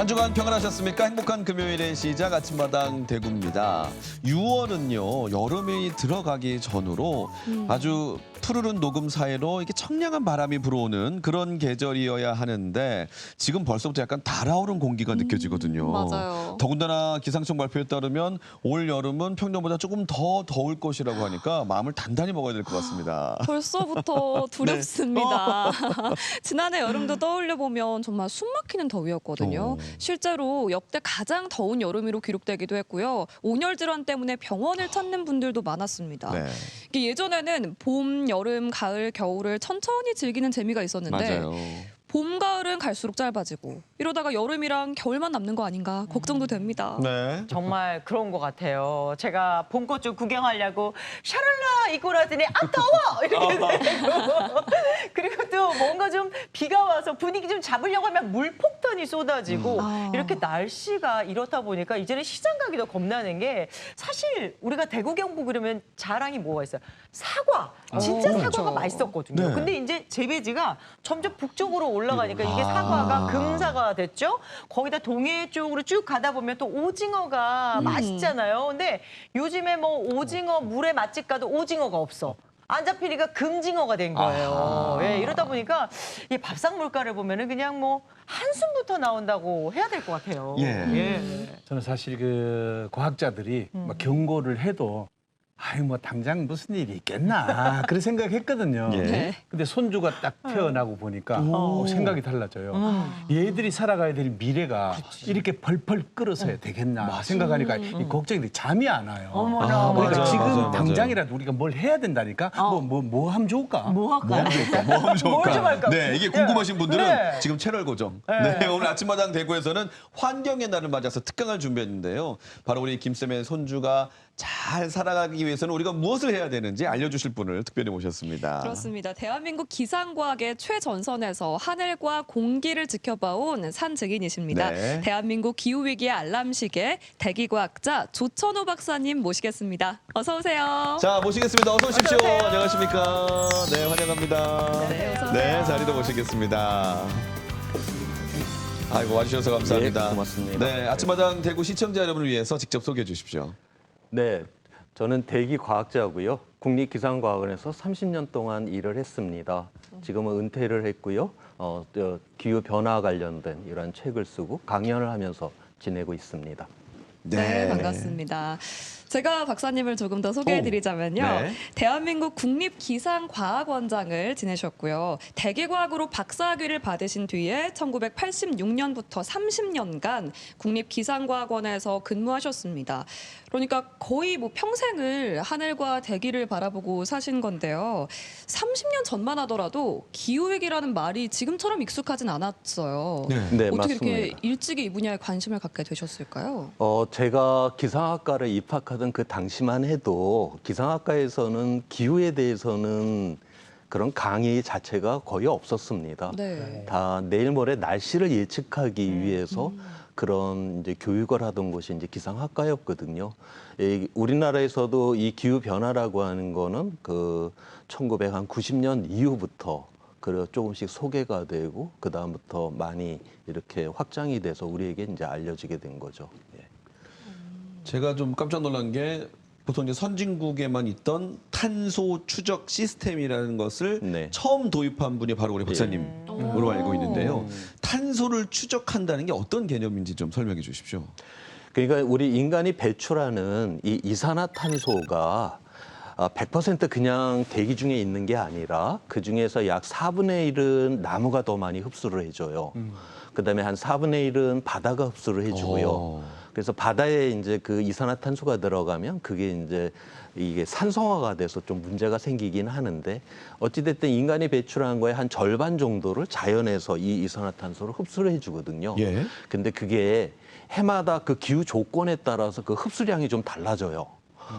한 주간 평안하셨습니까? 행복한 금요일의 시작 아침마당 대구입니다. 6월은요 여름이 들어가기 전으로 아주 푸르른 녹음 사이로 이렇게 청량한 바람이 불어오는 그런 계절이어야 하는데 지금 벌써부터 약간 달아오른 공기가 느껴지거든요. 맞아요. 더군다나 기상청 발표에 따르면 올 여름은 평년보다 조금 더 더울 것이라고 하니까 마음을 단단히 먹어야 될 것 같습니다. 벌써부터 두렵습니다. 지난해 여름도 떠올려 보면 정말 숨막히는 더위였거든요. 실제로 역대 가장 더운 여름으로 기록되기도 했고요. 온열 질환 때문에 병원을 찾는 분들도 많았습니다. 네, 이게 예전에는 봄, 여름, 가을, 겨울을 천천히 즐기는 재미가 있었는데 맞아요. 봄, 가을은 갈수록 짧아지고 이러다가 여름이랑 겨울만 남는 거 아닌가 걱정도 됩니다. 네. 정말 그런 것 같아요. 제가 봄꽃 좀 구경하려고 샤랄라 입고 나더니 아 더워 이렇게 되고 그리고 또 뭔가 좀 비가 와서 분위기 좀 잡으려고 하면 물폭탄이 쏟아지고 이렇게 날씨가 이렇다 보니까 이제는 시장 가기도 겁나는 게 사실 우리가 대구 경북 그러면 자랑이 뭐가 있어요? 사과. 진짜 사과가 그렇죠. 맛있었거든요. 네. 근데 이제 재배지가 점점 북쪽으로 올라가니까 이게 사과가 금사과가 됐죠. 거기다 동해 쪽으로 쭉 가다 보면 또 오징어가 맛있잖아요. 근데 요즘에 뭐 오징어 물에 맛집 가도 오징어가 없어. 안 잡히니까 금징어가 된 거예요. 예, 이러다 보니까 이 밥상 물가를 보면은 그냥 뭐 한숨부터 나온다고 해야 될 것 같아요. 예. 저는 사실 그 과학자들이 막 경고를 해도 아유 뭐 당장 무슨 일이 있겠나 그런 생각했거든요. 예. 네. 근데 손주가 딱 태어나고 보니까 생각이 달라져요. 얘들이 살아가야 될 미래가 이렇게 펄펄 끓어서야 되겠나 생각하니까 이 걱정이 돼. 잠이 안 와요. 어머나. 그러니까 맞아요, 지금 맞아요, 당장이라도 우리가 뭘 해야 된다니까. 뭐 하면 좋을까? 뭐 할까요? 뭐 좋을까? 뭘좀 할까? 네, 이게 궁금하신 분들은 네. 지금 채널 고정. 네, 오늘 아침마당 대구에서는 환경의 날을 맞아서 특강을 준비했는데요. 바로 우리 김쌤의 손주가 잘 살아가기 위해서는 우리가 무엇을 해야 되는지 알려주실 분을 특별히 모셨습니다. 그렇습니다. 대한민국 기상과학의 최전선에서 하늘과 공기를 지켜봐온 산증인이십니다. 네. 대한민국 기후위기의 알람시계 대기과학자 조천호 박사님 모시겠습니다. 어서 오세요. 자, 모시겠습니다. 어서 오십시오. 어서 오세요. 안녕하십니까. 네, 환영합니다. 네, 어서 네, 오세요. 자리도 모시겠습니다. 아이고, 와주셔서 감사합니다. 예, 고맙습니다. 네, 아침마당 대구 시청자 여러분을 위해서 직접 소개해 주십시오. 네, 저는 대기 과학자고요. 국립기상과학원에서 30년 동안 일을 했습니다. 지금은 은퇴를 했고요. 기후 변화 관련된 이런 책을 쓰고 강연을 하면서 지내고 있습니다. 네, 반갑습니다. 제가 박사님을 조금 더 소개해드리자면요. 네. 대한민국 국립기상과학원장을 지내셨고요. 대기과학으로 박사학위를 받으신 뒤에 1986년부터 30년간 국립기상과학원에서 근무하셨습니다. 그러니까 거의 뭐 평생을 하늘과 대기를 바라보고 사신 건데요. 30년 전만 하더라도 기후위기라는 말이 지금처럼 익숙하진 않았어요. 네. 네, 어떻게 맞습니다. 이렇게 일찍이 이 분야에 관심을 갖게 되셨을까요? 제가 기상학과를 입학하던 그 당시만 해도 기상학과에서는 기후에 대해서는 그런 강의 자체가 거의 없었습니다. 네. 다 내일 모레 날씨를 예측하기 위해서 그런 이제 교육을 하던 곳이 이제 기상학과였거든요. 우리나라에서도 이 기후 변화라고 하는 거는 그 1990년 이후부터 조금씩 소개가 되고 그 다음부터 많이 이렇게 확장이 돼서 우리에게 이제 알려지게 된 거죠. 예. 제가 좀 깜짝 놀란 게 보통 이제 선진국에만 있던 탄소 추적 시스템이라는 것을 네. 처음 도입한 분이 바로 우리 박사님으로 알고 있는데요. 탄소를 추적한다는 게 어떤 개념인지 좀 설명해 주십시오. 그러니까 우리 인간이 배출하는 이 이산화탄소가 100% 그냥 대기 중에 있는 게 아니라 그 중에서 약 4분의 1은 나무가 더 많이 흡수를 해줘요. 그다음에 한 4분의 1은 바다가 흡수를 해주고요. 그래서 바다에 이제 그 이산화탄소가 들어가면 그게 이제 이게 산성화가 돼서 좀 문제가 생기긴 하는데 어찌됐든 인간이 배출한 거의 한 절반 정도를 자연에서 이 이산화탄소를 흡수를 해주거든요. 예. 근데 그게 해마다 그 기후 조건에 따라서 그 흡수량이 좀 달라져요.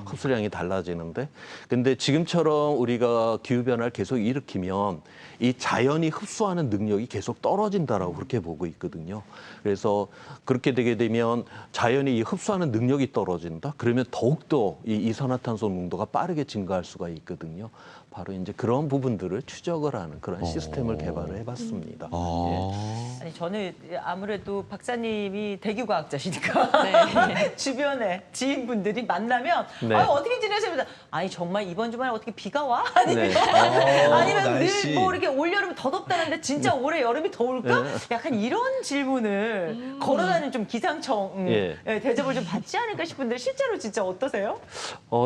흡수량이 달라지는데 근데 지금처럼 우리가 기후변화를 계속 일으키면 이 자연이 흡수하는 능력이 계속 떨어진다라고 그렇게 보고 있거든요. 그래서 그렇게 되게 되면 자연이 이 흡수하는 능력이 떨어진다. 그러면 더욱더 이 이산화탄소 농도가 빠르게 증가할 수가 있거든요. 바로 이제 그런 부분들을 추적을 하는 그런 시스템을 개발을 해봤습니다. 예. 아니 저는 아무래도 박사님이 대기과학자시니까 네. 주변에 지인분들이 만나면 네. 어떻게 지내세요? 아니 정말 이번 주말에 어떻게 비가 와? 아니면 네. 아니면 날씨. 늘 뭐 이렇게 올여름 더 덥다는데 진짜 올해 여름이 더울까? 약간 이런 질문을 걸어다니는 좀 기상청 예. 대접을 좀 받지 않을까 싶은데 실제로 진짜 어떠세요?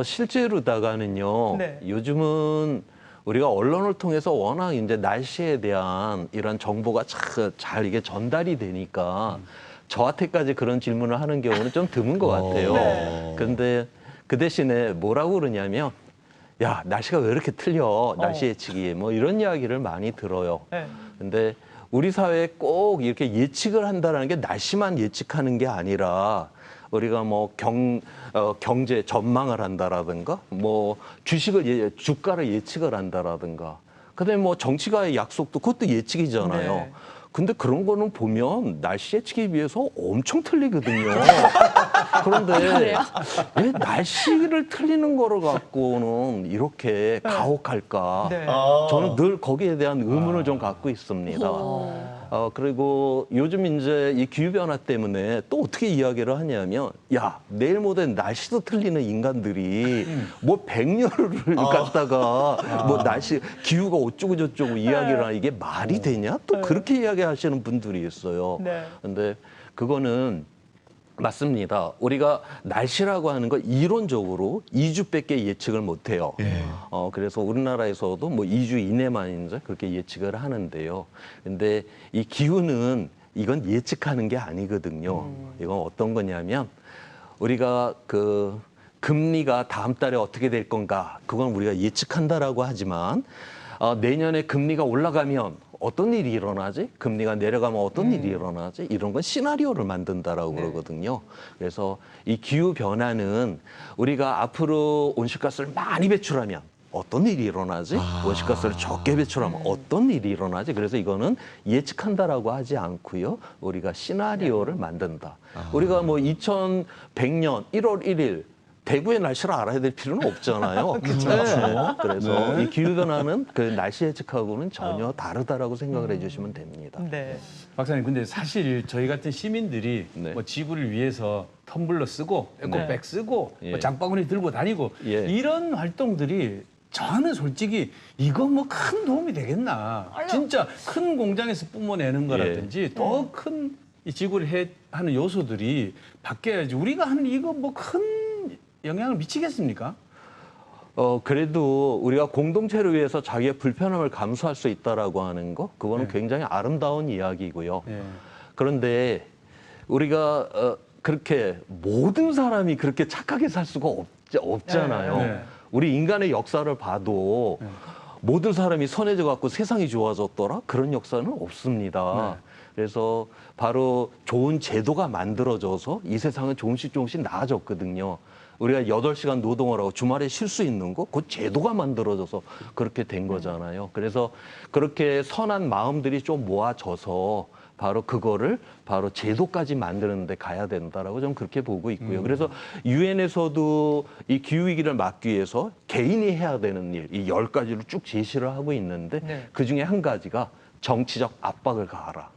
실제로다가는요. 네. 요즘은 우리가 언론을 통해서 워낙 이제 날씨에 대한 이런 정보가 잘 이게 전달이 되니까 저한테까지 그런 질문을 하는 경우는 좀 드문 것 같아요. 네. 그런데 그 대신에 뭐라고 그러냐면 야, 날씨가 왜 이렇게 틀려? 날씨 예측이 뭐 이런 이야기를 많이 들어요. 네. 근데 우리 사회에 꼭 이렇게 예측을 한다는 게 날씨만 예측하는 게 아니라 우리가 뭐 경제 전망을 한다라든가 뭐 주가를 예측을 한다라든가 그다음에 뭐 정치가의 약속도 그것도 예측이잖아요. 네. 근데 그런 거는 보면 날씨 예측에 비해서 엄청 틀리거든요. 그런데 왜 날씨를 틀리는 거를 갖고는 이렇게 가혹할까? 네. 저는 늘 거기에 대한 의문을 좀 갖고 있습니다. 그리고 요즘 이제 이 기후변화 때문에 또 어떻게 이야기를 하냐면, 야, 내일 모레 날씨도 틀리는 인간들이 뭐 100년을 갖다가 뭐 날씨, 기후가 어쩌고저쩌고 이야기를 하는 이게 말이 되냐? 또 그렇게 이야기하시는 분들이 있어요. 네. 근데 그거는 맞습니다. 우리가 날씨라고 하는 건 이론적으로 2주밖에 예측을 못 해요. 그래서 우리나라에서도 뭐 2주 이내만 이제 그렇게 예측을 하는데요. 근데 이 기후는 이건 예측하는 게 아니거든요. 이건 어떤 거냐면 우리가 그 금리가 다음 달에 어떻게 될 건가 그건 우리가 예측한다라고 하지만 내년에 금리가 올라가면 어떤 일이 일어나지? 금리가 내려가면 어떤 일이 일어나지? 이런 건 시나리오를 만든다라고 그러거든요. 그래서 이 기후 변화는 우리가 앞으로 온실가스를 많이 배출하면 어떤 일이 일어나지? 온실가스를 적게 배출하면 어떤 일이 일어나지? 그래서 이거는 예측한다라고 하지 않고요. 우리가 시나리오를 만든다. 우리가 뭐 2100년 1월 1일 대구의 날씨를 알아야 될 필요는 없잖아요. 그래서 이 기후변화는 그 날씨 예측하고는 전혀 다르다라고 생각을 해주시면 됩니다. 네. 박사님, 근데 사실 저희 같은 시민들이 네. 뭐 지구를 위해서 텀블러 쓰고 에코백 쓰고 예. 뭐 장바구니 들고 다니고 예. 이런 활동들이 저는 솔직히 이거 뭐 큰 도움이 되겠나? 진짜 큰 공장에서 뿜어내는 거라든지 더 큰 이 지구를 하는 요소들이 바뀌어야지 우리가 하는 이거 뭐 큰 영향을 미치겠습니까? 그래도 우리가 공동체를 위해서 자기의 불편함을 감수할 수 있다라고 하는 거, 그거는 네. 굉장히 아름다운 이야기고요. 예. 그런데 우리가 그렇게 모든 사람이 그렇게 착하게 살 수가 없잖아요. 네. 우리 인간의 역사를 봐도 모든 사람이 선해져 갖고 세상이 좋아졌더라? 그런 역사는 없습니다. 그래서 바로 좋은 제도가 만들어져서 이 세상은 조금씩 나아졌거든요. 우리가 8시간 노동을 하고 주말에 쉴 수 있는 거, 그 제도가 만들어져서 그렇게 된 거잖아요. 그래서 그렇게 선한 마음들이 좀 모아져서 바로 그거를 바로 제도까지 만드는 데 가야 된다라고 저는 그렇게 보고 있고요. 그래서 유엔에서도 이 기후위기를 막기 위해서 개인이 해야 되는 일, 이 10가지를 쭉 제시를 하고 있는데 네. 그중에 한 가지가 정치적 압박을 가하라.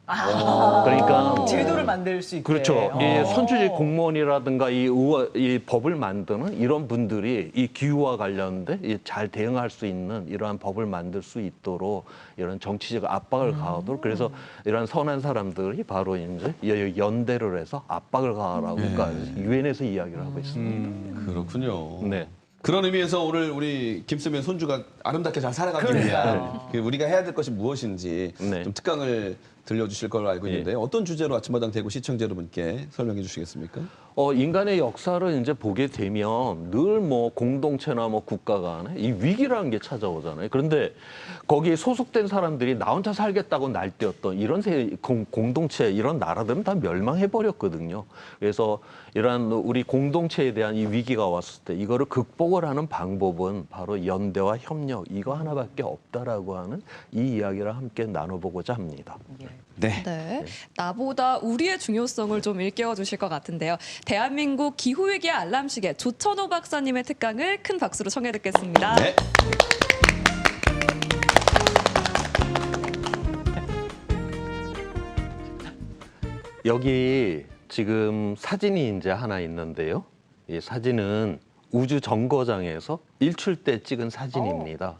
그러니까 제도를 만들 수 있게. 그렇죠. 이 선출직 공무원이라든가 이 법을 만드는 이런 분들이 이 기후와 관련된 잘 대응할 수 있는 이러한 법을 만들 수 있도록 이런 정치적 압박을 가하도록 그래서 이런 선한 사람들이 바로 이제 연대를 해서 압박을 가하라고까지 유엔에서 이야기를 하고 있습니다. 그렇군요. 네. 그런 의미에서 오늘 우리 김수면 손주가 아름답게 잘 살아가기 그러니까요. 위한 그 우리가 해야 될 것이 무엇인지 네. 좀 특강을 들려주실 걸로 알고 있는데 어떤 주제로 아침마당 대구 시청자 여러분께 설명해 주시겠습니까? 인간의 역사를 이제 보게 되면 늘 뭐 공동체나 뭐 국가 간에 이 위기라는 게 찾아오잖아요. 그런데 거기에 소속된 사람들이 나 혼자 살겠다고 날뛰었던 이런 공동체, 이런 나라들은 다 멸망해 버렸거든요. 그래서 이러한 우리 공동체에 대한 이 위기가 왔을 때 이거를 극복을 하는 방법은 바로 연대와 협력, 이거 하나밖에 없다라고 하는 이 이야기를 함께 나눠보고자 합니다. 네. 네. 나보다 우리의 중요성을 좀 일깨워 주실 것 같은데요. 대한민국 기후위기 알람시계 조천호 박사님의 특강을 큰 박수로 청해 듣겠습니다. 네. 여기 지금 사진이 이제 하나 있는데요. 이 사진은 우주 정거장에서 일출 때 찍은 사진입니다.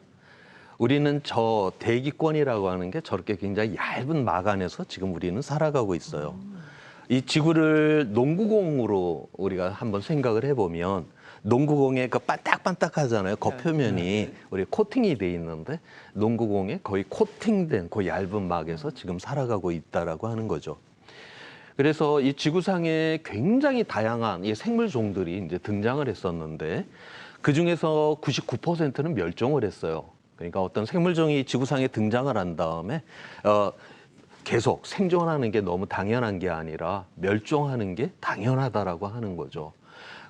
우리는 저 대기권이라고 하는 게 저렇게 굉장히 얇은 막 안에서 지금 우리는 살아가고 있어요. 이 지구를 농구공으로 우리가 한번 생각을 해보면 농구공에 그 반딱반딱하잖아요. 겉표면이 우리 코팅이 돼 있는데 농구공에 거의 코팅된 그 얇은 막에서 지금 살아가고 있다라고 하는 거죠. 그래서 이 지구상에 굉장히 다양한 이 생물종들이 이제 등장을 했었는데 그 중에서 99%는 멸종을 했어요. 그러니까 어떤 생물종이 지구상에 등장을 한 다음에 계속 생존하는 게 너무 당연한 게 아니라 멸종하는 게 당연하다라고 하는 거죠.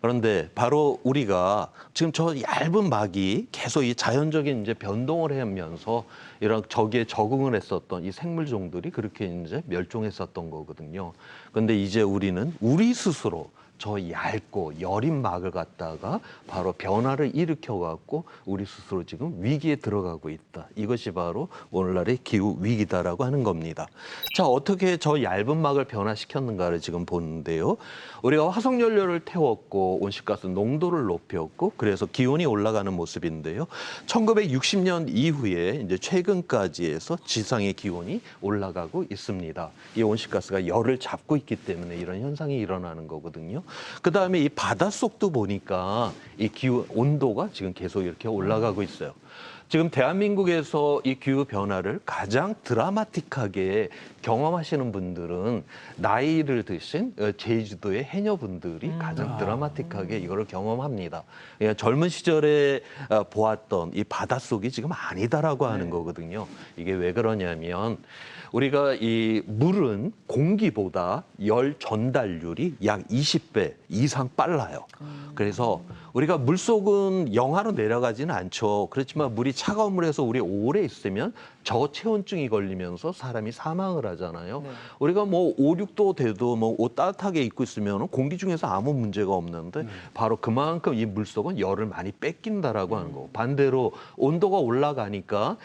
그런데 바로 우리가 지금 저 얇은 막이 계속 이 자연적인 이제 변동을 하면서 이런 저기에 적응을 했었던 이 생물종들이 그렇게 이제 멸종했었던 거거든요. 그런데 이제 우리는 우리 스스로 저 얇고 여린 막을 갖다가 바로 변화를 일으켜 갖고 우리 스스로 지금 위기에 들어가고 있다. 이것이 바로 오늘날의 기후 위기다라고 하는 겁니다. 자, 어떻게 저 얇은 막을 변화시켰는가를 지금 보는데요. 우리가 화석 연료를 태웠고 온실가스 농도를 높였고 그래서 기온이 올라가는 모습인데요. 1960년 이후에 이제 최근까지 해서 지상의 기온이 올라가고 있습니다. 이 온실가스가 열을 잡고 있기 때문에 이런 현상이 일어나는 거거든요. 그다음에 이 바닷속도 보니까 이 기후 온도가 지금 계속 이렇게 올라가고 있어요. 지금 대한민국에서 이 기후 변화를 가장 드라마틱하게 경험하시는 분들은 나이를 드신 제주도의 해녀분들이 가장 드라마틱하게 이거를 경험합니다. 그러니까 젊은 시절에 보았던 이 바닷속이 지금 아니다라고 하는 거거든요. 이게 왜 그러냐면 우리가 이 물은 공기보다 열 전달률이 약 20배 이상 빨라요. 그래서 우리가 물속은 영하로 내려가지는 않죠. 그렇지만 물이 차가운 물에서 우리 오래 있으면 저체온증이 걸리면서 사람이 사망을 하잖아요. 우리가 뭐 5, 6도 돼도 뭐 옷 따뜻하게 입고 있으면 공기 중에서 아무 문제가 없는데 바로 그만큼 이 물속은 열을 많이 뺏긴다라고 하는 거고 반대로 온도가 올라가니까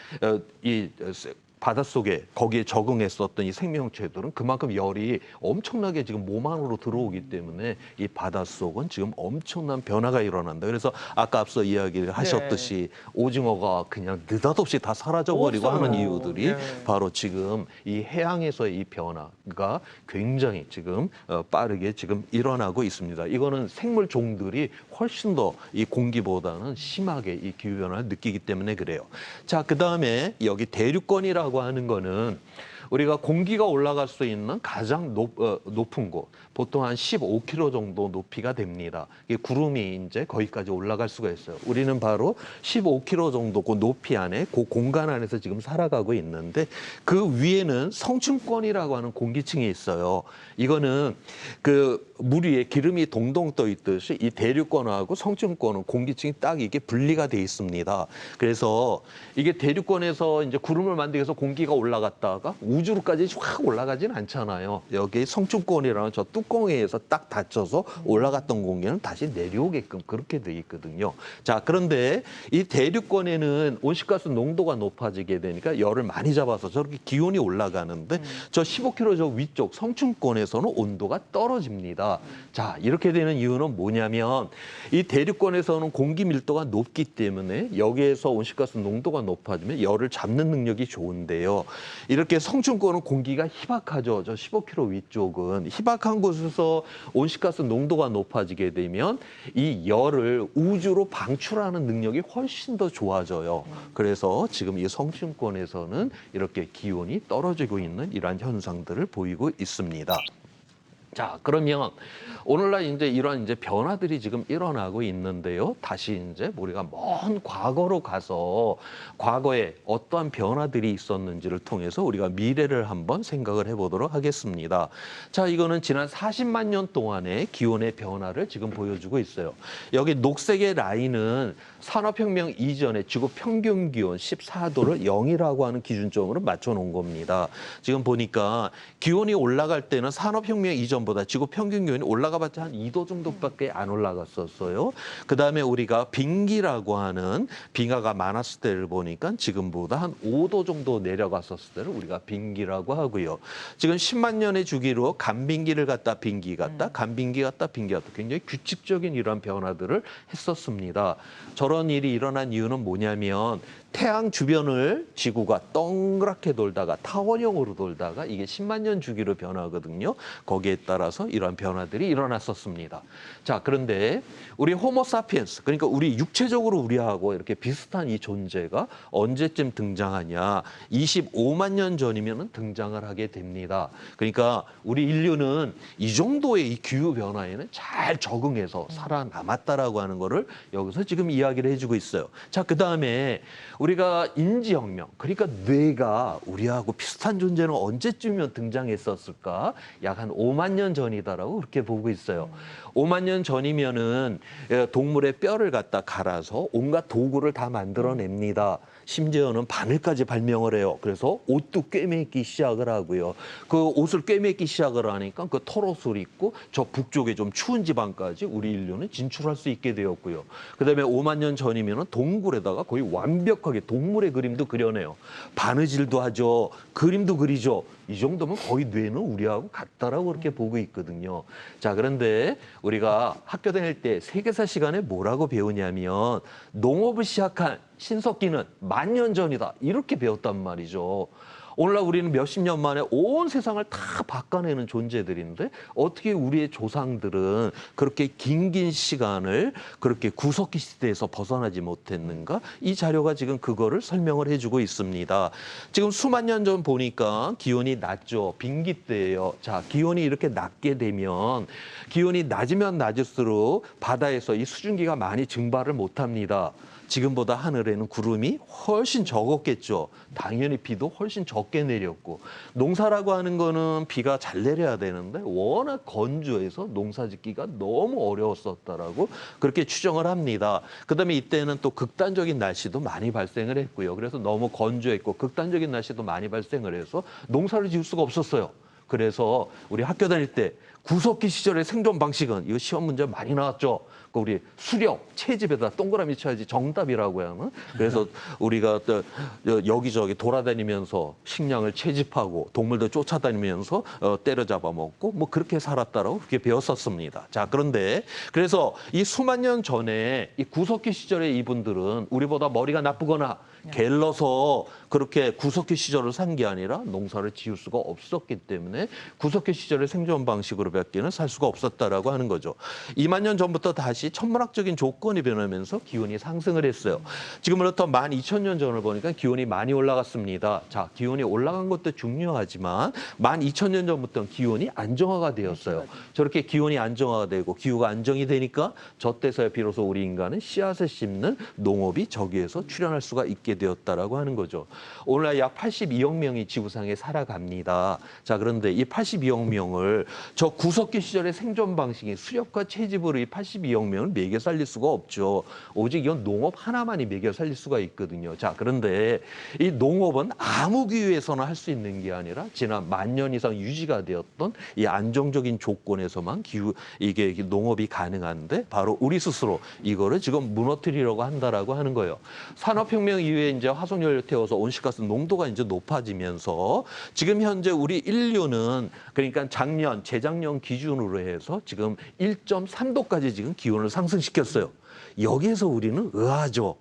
이 바닷속에 거기에 적응했었던 이 생명체들은 그만큼 열이 엄청나게 지금 몸 안으로 들어오기 때문에 이 바닷속은 지금 엄청난 변화가 일어난다. 그래서 아까 앞서 이야기를 하셨듯이 오징어가 그냥 느닷없이 다 사라져버리고 없어요. 하는 이유들이 네. 바로 지금 이 해양에서의 이 변화가 굉장히 지금 빠르게 지금 일어나고 있습니다. 이거는 생물 종들이 훨씬 더 이 공기보다는 심하게 이 기후 변화를 느끼기 때문에 그래요. 자, 그다음에 여기 대륙권이라고 하는 거는 우리가 공기가 올라갈 수 있는 가장 높은 곳, 보통 한 15km 정도 높이가 됩니다. 이 구름이 이제 거기까지 올라갈 수가 있어요. 우리는 바로 15km 정도 그 높이 안에 그 공간 안에서 지금 살아가고 있는데 그 위에는 성층권이라고 하는 공기층이 있어요. 이거는 그 물 위에 기름이 동동 떠 있듯이 이 대륙권하고 성층권은 공기층이 딱 이게 분리가 돼 있습니다. 그래서 이게 대륙권에서 이제 구름을 만들기 위해서 공기가 올라갔다가 우주로까지 확 올라가진 않잖아요. 여기 성층권이라는 저 뚜껑에 의해서 딱 닫혀서 올라갔던 공기는 다시 내려오게끔 그렇게 돼 있거든요. 자, 그런데 이 대륙권에는 온실가스 농도가 높아지게 되니까 열을 많이 잡아서 저렇게 기온이 올라가는데 저 15km 저 위쪽 성층권에서는 온도가 떨어집니다. 자, 이렇게 되는 이유는 뭐냐면 이 대륙권에서는 공기 밀도가 높기 때문에 여기에서 온실가스 농도가 높아지면 열을 잡는 능력이 좋은데요. 이렇게 성층 성층권은 공기가 희박하죠. 저 15km 위쪽은 희박한 곳에서 온실가스 농도가 높아지게 되면 이 열을 우주로 방출하는 능력이 훨씬 더 좋아져요. 그래서 지금 이 성층권에서는 이렇게 기온이 떨어지고 있는 이러한 현상들을 보이고 있습니다. 자, 그러면 오늘날 이제 이러한 이제 변화들이 지금 일어나고 있는데요. 다시 이제 우리가 먼 과거로 가서 과거에 어떠한 변화들이 있었는지를 통해서 우리가 미래를 한번 생각을 해보도록 하겠습니다. 자, 이거는 지난 40만 년 동안의 기온의 변화를 지금 보여주고 있어요. 여기 녹색의 라인은 산업혁명 이전에 지구 평균 기온 14도를 0이라고 하는 기준점으로 맞춰놓은 겁니다. 지금 보니까 기온이 올라갈 때는 산업혁명 이전보다 지구 평균 기온이 올라가봤자 한 2도 정도밖에 안 올라갔었어요. 그다음에 우리가 빙기라고 하는 빙하가 많았을 때를 보니까 지금보다 한 5도 정도 내려갔었을 때를 우리가 빙기라고 하고요. 지금 10만 년의 주기로 간빙기를 갖다 빙기 갖다 간빙기 갖다 빙기 갖다 굉장히 규칙적인 이러한 변화들을 했었습니다. 저런 일이 일어난 이유는 뭐냐면 태양 주변을 지구가 동그랗게 돌다가 타원형으로 돌다가 이게 10만 년 주기로 변하거든요. 거기에 따라서 이러한 변화들이 일어났었습니다. 자, 그런데 우리 호모사피엔스, 그러니까 우리 육체적으로 우리하고 이렇게 비슷한 이 존재가 언제쯤 등장하냐? 25만 년 전이면 등장을 하게 됩니다. 그러니까 우리 인류는 이 정도의 이 기후 변화에는 잘 적응해서 살아남았다라고 하는 거를 여기서 지금 이야기를 해주고 있어요. 자, 그다음에 우리가 인지혁명, 그러니까 뇌가 우리하고 비슷한 존재는 언제쯤이면 등장했었을까? 약 한 5만 년 전이다라고 그렇게 보고 있어요. 5만 년 전이면은 동물의 뼈를 갖다 갈아서 온갖 도구를 다 만들어냅니다. 심지어는 바늘까지 발명을 해요. 그래서 옷도 꿰매기 시작을 하고요. 그 옷을 꿰매기 시작을 하니까 그 털옷을 입고 저 북쪽에 좀 추운 지방까지 우리 인류는 진출할 수 있게 되었고요. 그다음에 5만 년 전이면은 동굴에다가 거의 완벽하게 동물의 그림도 그려내요. 바느질도 하죠. 그림도 그리죠. 이 정도면 거의 뇌는 우리하고 같다라고 그렇게 보고 있거든요. 자, 그런데 우리가 학교 다닐 때 세계사 시간에 뭐라고 배우냐면 농업을 시작한 신석기는 10,000년 전이다. 이렇게 배웠단 말이죠. 오늘날 우리는 몇십 년 만에 온 세상을 다 바꿔내는 존재들인데 어떻게 우리의 조상들은 그렇게 긴 시간을 그렇게 구석기 시대에서 벗어나지 못했는가? 이 자료가 지금 그거를 설명을 해주고 있습니다. 지금 수만 년 전 보니까 기온이 낮죠. 빙기 때예요. 자, 기온이 이렇게 낮게 되면 기온이 낮으면 낮을수록 바다에서 이 수증기가 많이 증발을 못합니다. 지금보다 하늘에는 구름이 훨씬 적었겠죠. 당연히 비도 훨씬 적게 내렸고 농사라고 하는 거는 비가 잘 내려야 되는데 워낙 건조해서 농사 짓기가 너무 어려웠었다라고 그렇게 추정을 합니다. 그다음에 이때는 또 극단적인 날씨도 많이 발생을 했고요. 그래서 너무 건조했고 극단적인 날씨도 많이 발생을 해서 농사를 지을 수가 없었어요. 그래서 우리 학교 다닐 때 구석기 시절의 생존 방식은 이거 시험 문제 많이 나왔죠. 우리 수력, 채집에다 동그라미 쳐야지 정답이라고 하는. 그래서 우리가 여기저기 돌아다니면서 식량을 채집하고 동물들 쫓아다니면서 때려잡아 먹고 뭐 그렇게 살았다라고 그렇게 배웠었습니다. 자, 그런데 그래서 이 수만 년 전에 이 구석기 시절의 이분들은 우리보다 머리가 나쁘거나 게을러서 그렇게 구석기 시절을 산 게 아니라 농사를 지을 수가 없었기 때문에 구석기 시절의 생존 방식으로밖에는 살 수가 없었다라고 하는 거죠. 2만 년 전부터 다시 천문학적인 조건이 변하면서 기온이 상승을 했어요. 지금으로부터 12,000년 전을 보니까 기온이 많이 올라갔습니다. 자, 기온이 올라간 것도 중요하지만 12,000년 전부터는 기온이 안정화가 되었어요. 저렇게 기온이 안정화가 되고 기후가 안정이 되니까 저 때서야 비로소 우리 인간은 씨앗을 심는 농업이 저기에서 출현할 수가 있게 되었다라고 하는 거죠. 오늘날 약 82억 명이 지구상에 살아갑니다. 자, 그런데 이 82억 명을 저 구석기 시절의 생존 방식이 수렵과 채집으로 이 82억 명을 먹여 살릴 수가 없죠. 오직 이건 농업 하나만이 먹여 살릴 수가 있거든요. 자, 그런데 이 농업은 아무 기후에서나 할 수 있는 게 아니라 지난 10,000년 이상 유지가 되었던 이 안정적인 조건에서만 이게 농업이 가능한데 바로 우리 스스로 이거를 지금 무너뜨리려고 한다라고 하는 거예요. 산업혁명 이후에 이제 화석연료 태워서 온실가스 농도가 이제 높아지면서 지금 현재 우리 인류는 그러니까 작년, 재작년 기준으로 해서 지금 1.3도까지 지금 기온을 상승시켰어요. 여기에서 우리는 의아하죠.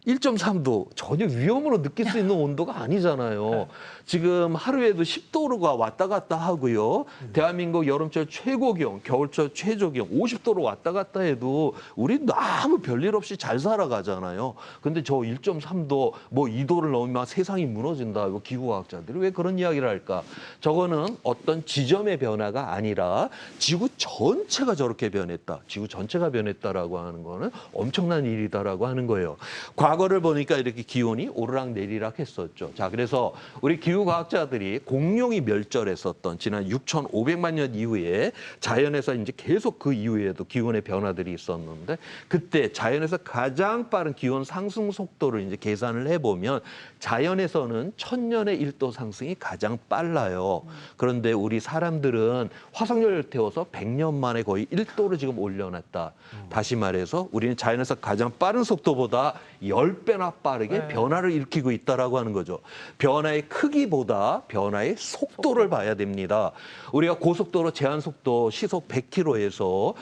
1.3도 전혀 위험으로 느낄 수 있는 온도가 아니잖아요. 지금 하루에도 10도가 왔다 갔다 하고요. 대한민국 여름철 최고 기온, 겨울철 최저 기온 50도로 왔다 갔다 해도 우리 너무 별일 없이 잘 살아가잖아요. 근데 저 1.3도, 뭐 2도를 넘으면 세상이 무너진다. 이거 기후과학자들이 왜 그런 이야기를 할까? 저거는 어떤 지점의 변화가 아니라 지구 전체가 저렇게 변했다. 지구 전체가 변했다라고 하는 거는 엄청난 일이다라고 하는 거예요. 과거를 보니까 이렇게 기온이 오르락 내리락 했었죠. 자, 그래서 우리 기후과학자들이 공룡이 멸절했었던 지난 6,500만 년 이후에 자연에서 이제 계속 그 이후에도 기온의 변화들이 있었는데 그때 자연에서 가장 빠른 기온 상승 속도를 이제 계산을 해보면 자연에서는 1000년의 1도 상승이 가장 빨라요. 그런데 우리 사람들은 화석연료를 태워서 100년 만에 거의 1도를 지금 올려놨다. 다시 말해서 우리는 자연에서 가장 빠른 속도보다 10배나 빠르게 변화를 일으키고 있다라고 하는 거죠. 변화의 크기보다 변화의 속도를 봐야 됩니다. 우리가 고속도로 제한 속도 시속 100km에서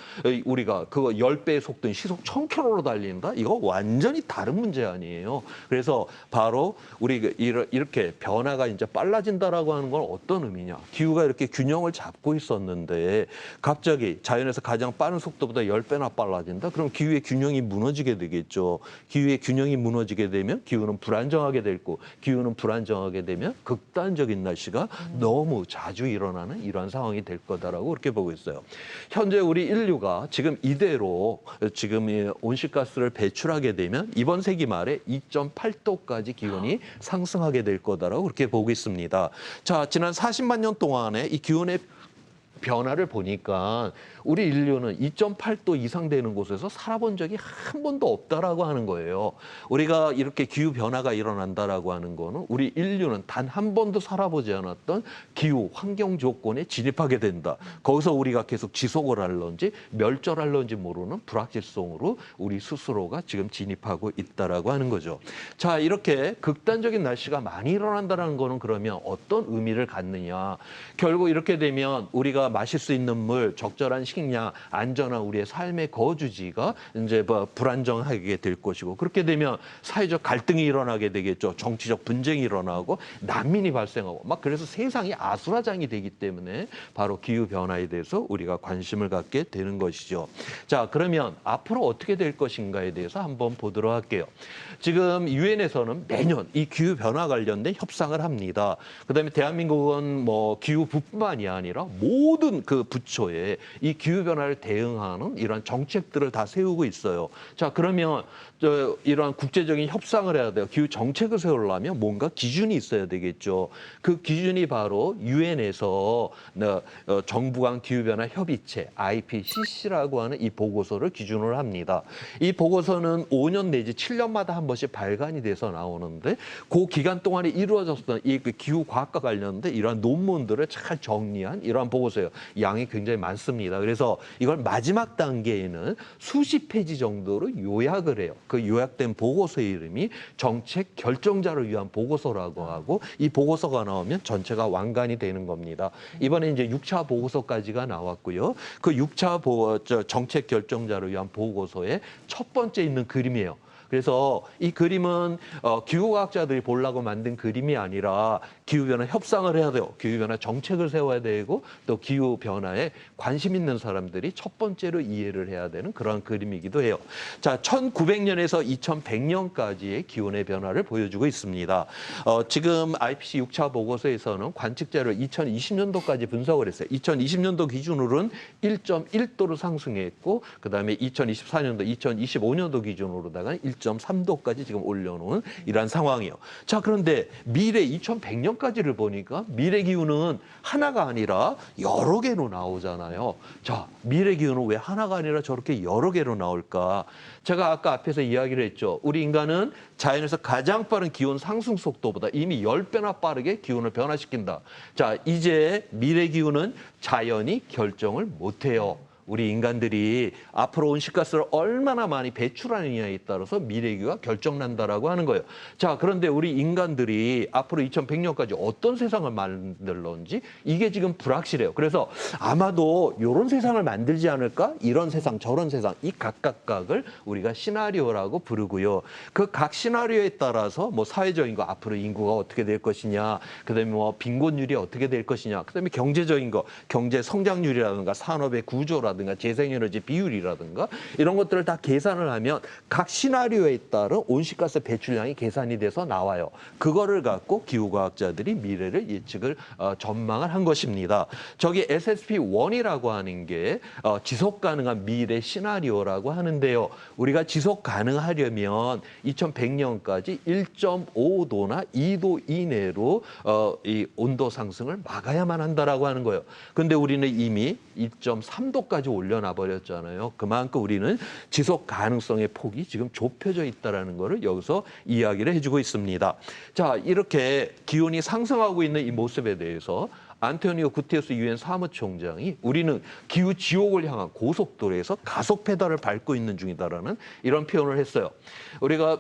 우리가 그거 10배의 속도인 시속 1000km로 달린다? 이거 완전히 다른 문제 아니에요. 그래서 바로 우리 이렇게 변화가 이제 빨라진다라고 하는 건 어떤 의미냐? 기후가 이렇게 균형을 잡고 있었는데 갑자기 자연에서 가장 빠른 속도보다 10배나 빨라진다? 그럼 기후의 균형이 무너지게 되겠죠. 기후의 균형이 무너지게 되면 기후는 불안정하게 되고 기후는 불안정하게 되면 극단적인 날씨가 너무 자주 일어나는 이러한 상황이 될 거다라고 그렇게 보고 있어요. 현재 우리 인류가 지금 이대로 지금 이 온실가스를 배출하게 되면 이번 세기 말에 2.8도까지 기온이 상승하게 될 거다라고 그렇게 보고 있습니다. 자, 지난 40만 년 동안에 이 기온의 변화를 보니까 우리 인류는 2.8도 이상 되는 곳에서 살아본 적이 한 번도 없다라고 하는 거예요. 우리가 이렇게 기후 변화가 일어난다라고 하는 거는 우리 인류는 단 한 번도 살아보지 않았던 기후 환경 조건에 진입하게 된다. 거기서 우리가 계속 지속을 할런지 멸절할런지 모르는 불확실성으로 우리 스스로가 지금 진입하고 있다라고 하는 거죠. 자, 이렇게 극단적인 날씨가 많이 일어난다는 거는 그러면 어떤 의미를 갖느냐? 결국 이렇게 되면 우리가 마실 수 있는 물, 적절한 식량, 안전한 우리의 삶의 거주지가 이제 불안정하게 될 것이고 그렇게 되면 사회적 갈등이 일어나게 되겠죠. 정치적 분쟁이 일어나고 난민이 발생하고 막 그래서 세상이 아수라장이 되기 때문에 바로 기후 변화에 대해서 우리가 관심을 갖게 되는 것이죠. 자, 그러면 앞으로 어떻게 될 것인가에 대해서 한번 보도록 할게요. 지금 유엔에서는 매년 이 기후 변화 관련된 협상을 합니다. 그다음에 대한민국은 뭐 기후부뿐만이 아니라 모든 그 부처에 이 기후 변화를 대응하는 이러한 정책들을 다 세우고 있어요. 자, 그러면 이러한 국제적인 협상을 해야 돼요. 기후 정책을 세우려면 뭔가 기준이 있어야 되겠죠. 그 기준이 바로 유엔에서 정부 간 기후 변화 협의체 IPCC라고 하는 이 보고서를 기준으로 합니다. 이 보고서는 5년 내지 7년마다 한 번씩 발간이 돼서 나오는데 그 기간 동안에 이루어졌던 이 기후 과학과 관련된 이러한 논문들을 잘 정리한 이러한 보고서예요. 양이 굉장히 많습니다. 그래서 이걸 마지막 단계에는 수십 페이지 정도로 요약을 해요. 그 요약된 보고서의 이름이 정책 결정자를 위한 보고서라고 하고 이 보고서가 나오면 전체가 완간이 되는 겁니다. 이번에 이제 6차 보고서까지가 나왔고요. 그 6차 정책 결정자를 위한 보고서의 첫 번째 있는 그림이에요. 그래서 이 그림은 기후과학자들이 보려고 만든 그림이 아니라 기후변화 협상을 해야 돼요. 기후변화 정책을 세워야 되고 또 기후변화에 관심 있는 사람들이 첫 번째로 이해를 해야 되는 그런 그림이기도 해요. 자, 1900년에서 2100년까지의 기온의 변화를 보여주고 있습니다. 지금 IPCC 6차 보고서에서는 관측자를 2020년도까지 분석을 했어요. 2020년도 기준으로는 1.1도로 상승했고 그다음에 2024년도, 2025년도 기준으로다가 1.3도까지 지금 올려놓은 이러한 상황이에요. 자, 그런데 미래 2100년까지를 보니까 미래 기후는 하나가 아니라 여러 개로 나오잖아요. 자, 미래 기후는 왜 하나가 아니라 저렇게 여러 개로 나올까? 제가 아까 앞에서 이야기를 했죠. 우리 인간은 자연에서 가장 빠른 기온 상승 속도보다 이미 10배나 빠르게 기온을 변화시킨다. 자, 이제 미래 기후는 자연이 결정을 못해요. 우리 인간들이 앞으로 온실가스를 얼마나 많이 배출하느냐에 따라서 미래기후가 결정난다라고 하는 거예요. 자, 그런데 우리 인간들이 앞으로 2100년까지 어떤 세상을 만들런지 이게 지금 불확실해요. 그래서 아마도 이런 세상을 만들지 않을까? 이런 세상, 저런 세상, 이 각각각을 우리가 시나리오라고 부르고요. 그 각 시나리오에 따라서 뭐 사회적인 거, 앞으로 인구가 어떻게 될 것이냐, 그다음에 뭐 빈곤율이 어떻게 될 것이냐, 그다음에 경제적인 거, 경제 성장률이라든가 산업의 구조라든가 재생에너지 비율이라든가 이런 것들을 다 계산을 하면 각 시나리오에 따른 온실가스 배출량이 계산이 돼서 나와요. 그거를 갖고 기후과학자들이 미래를 예측을 전망을 한 것입니다. 저기 SSP1이라고 하는 게 지속 가능한 미래 시나리오라고 하는데요. 우리가 지속 가능하려면 2100년까지 1.5도나 2도 이내로 이 온도 상승을 막아야만 한다라고 하는 거예요. 근데 우리는 이미 1.3도까지 올려놔 버렸잖아요. 그만큼 우리는 지속 가능성의 폭이 지금 좁혀져 있다라는 거를 여기서 이야기를 해주고 있습니다. 자, 이렇게 기온이 상승하고 있는 이 모습에 대해서 안토니오 구테레스 유엔 사무총장이 우리는 기후 지옥을 향한 고속도로에서 가속 페달을 밟고 있는 중이다라는 이런 표현을 했어요. 우리가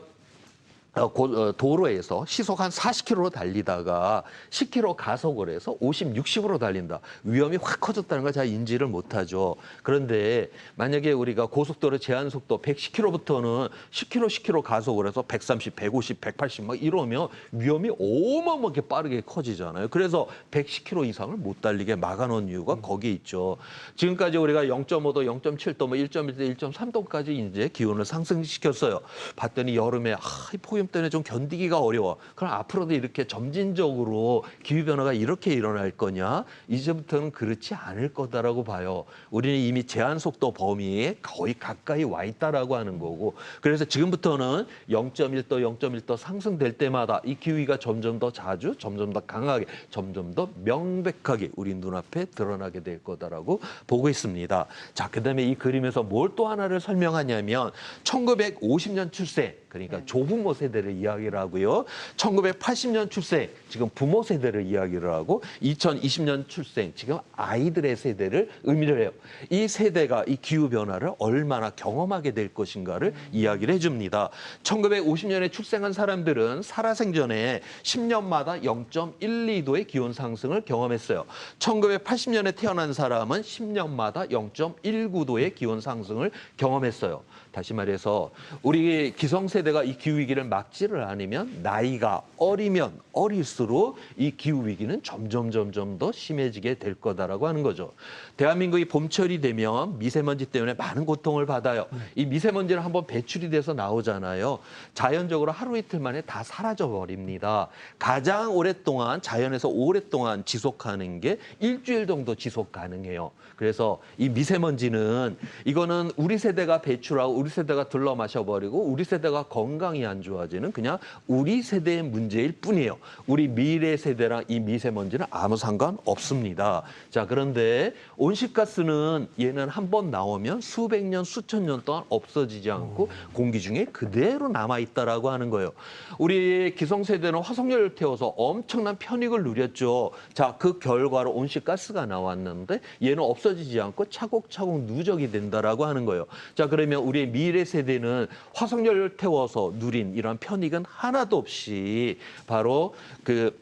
도로에서 시속 한 40km로 달리다가 10km 가속을 해서 50, 60으로 달린다. 위험이 확 커졌다는 걸 잘 인지를 못하죠. 그런데 만약에 우리가 고속도로 제한 속도 110km부터는 10km 가속을 해서 130, 150, 180 막 이러면 위험이 어마어마하게 빠르게 커지잖아요. 그래서 110km 이상을 못 달리게 막아놓은 이유가 거기에 있죠. 지금까지 우리가 0.5도, 0.7도, 뭐 1.1도, 1.3도까지 이제 기온을 상승시켰어요. 봤더니 여름에 이 폭염 때문에 좀 견디기가 어려워. 그럼 앞으로도 이렇게 점진적으로 기후변화가 이렇게 일어날 거냐? 이제부터는 그렇지 않을 거다라고 봐요. 우리는 이미 제한 속도 범위에 거의 가까이 와 있다라고 하는 거고. 그래서 지금부터는 0.1도 상승될 때마다 이 기후위가 점점 더 자주, 점점 더 강하게, 점점 더 명백하게 우리 눈앞에 드러나게 될 거다라고 보고 있습니다. 자, 그다음에 이 그림에서 뭘 또 하나를 설명하냐면 1950년 출생, 그러니까 조부모 세대를 이야기를 하고요. 1980년 출생, 지금 부모 세대를 이야기를 하고 2020년 출생, 지금 아이들의 세대를 의미를 해요. 이 세대가 이 기후변화를 얼마나 경험하게 될 것인가를 이야기를 해줍니다. 1950년에 출생한 사람들은 살아생전에 10년마다 0.12도의 기온 상승을 경험했어요. 1980년에 태어난 사람은 10년마다 0.19도의 기온 상승을 경험했어요. 다시 말해서 우리 기성세대가 이 기후위기를 막지를 않으면 나이가 어리면 어릴수록 이 기후위기는 점점 더 심해지게 될 거다라고 하는 거죠. 대한민국이 봄철이 되면 미세먼지 때문에 많은 고통을 받아요. 이 미세먼지는 한번 배출이 돼서 나오잖아요. 자연적으로 하루 이틀 만에 다 사라져 버립니다. 가장 오랫동안 자연에서 오랫동안 지속하는 게 일주일 정도 지속 가능해요. 그래서 이 미세먼지는 이거는 우리 세대가 배출하고 우리 세대가 들러 마셔버리고 우리 세대가 건강이 안 좋아지는 그냥 우리 세대의 문제일 뿐이에요. 우리 미래 세대랑 이 미세먼지는 아무 상관 없습니다. 자, 그런데 온실가스는 얘는 한번 나오면 수백 년, 수천 년 동안 없어지지 않고 공기 중에 그대로 남아있다라고 하는 거예요. 우리 기성세대는 화석연료를 태워서 엄청난 편익을 누렸죠. 자, 그 결과로 온실가스가 나왔는데 얘는 없어지지 않고 차곡차곡 누적이 된다라고 하는 거예요. 자, 그러면 우리 미래 세대는 화석연료를 태워서 누린 이런 편익은 하나도 없이 바로 그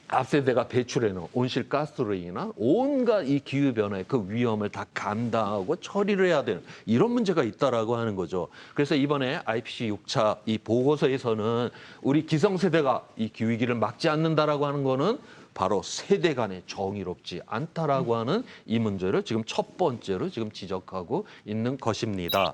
앞세대가 배출해놓은 온실가스로 인한 온갖 이 기후변화의 그 위험을 다 감당하고 처리를 해야 되는 이런 문제가 있다라고 하는 거죠. 그래서 이번에 IPCC 6차 이 보고서에서는 우리 기성세대가 이 기후위기를 막지 않는다라고 하는 거는 바로 세대 간의 정의롭지 않다라고 하는 이 문제를 지금 첫 번째로 지금 지적하고 있는 것입니다.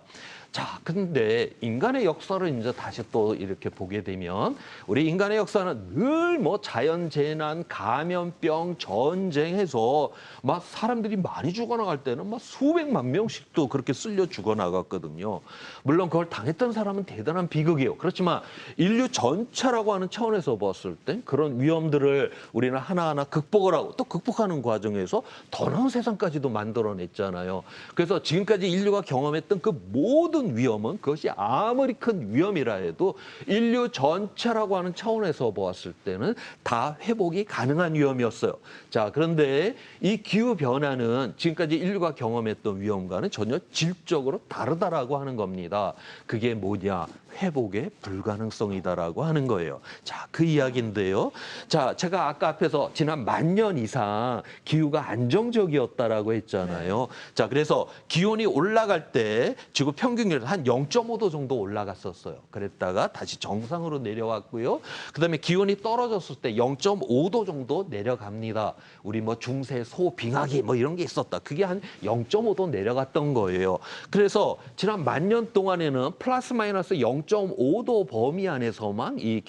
자, 근데 인간의 역사를 이제 다시 또 이렇게 보게 되면 우리 인간의 역사는 늘 뭐 자연재난, 감염병, 전쟁해서 막 사람들이 많이 죽어나갈 때는 막 수백만 명씩도 그렇게 쓸려 죽어나갔거든요. 물론 그걸 당했던 사람은 대단한 비극이에요. 그렇지만 인류 전체라고 하는 차원에서 봤을 때 그런 위험들을 우리는 하나하나 극복을 하고 또 극복하는 과정에서 더 나은 세상까지도 만들어냈잖아요. 그래서 지금까지 인류가 경험했던 그 모든 모든 위험은 그것이 아무리 큰 위험이라 해도 인류 전체라고 하는 차원에서 보았을 때는 다 회복이 가능한 위험이었어요. 자, 그런데 이 기후 변화는 지금까지 인류가 경험했던 위험과는 전혀 질적으로 다르다라고 하는 겁니다. 그게 뭐냐? 회복의 불가능성이다라고 하는 거예요. 자, 그 이야기인데요. 자, 제가 아까 앞에서 지난 10,000년 이상 기후가 안정적이었다라고 했잖아요. 자, 그래서 기온이 올라갈 때 지구 평균기온 한 0.5도 정도 올라갔었어요. 그랬다가 다시 정상으로 내려왔고요. 그다음에 기온이 떨어졌을 때 0.5도 정도 내려갑니다. 우리 뭐 중세 소빙하기 뭐 이런 게 있었다. 그게 한 0.5도 내려갔던 거예요. 그래서 지난 10,000년 동안에는 플러스 마이너스 0.5도 범위 안에서만 이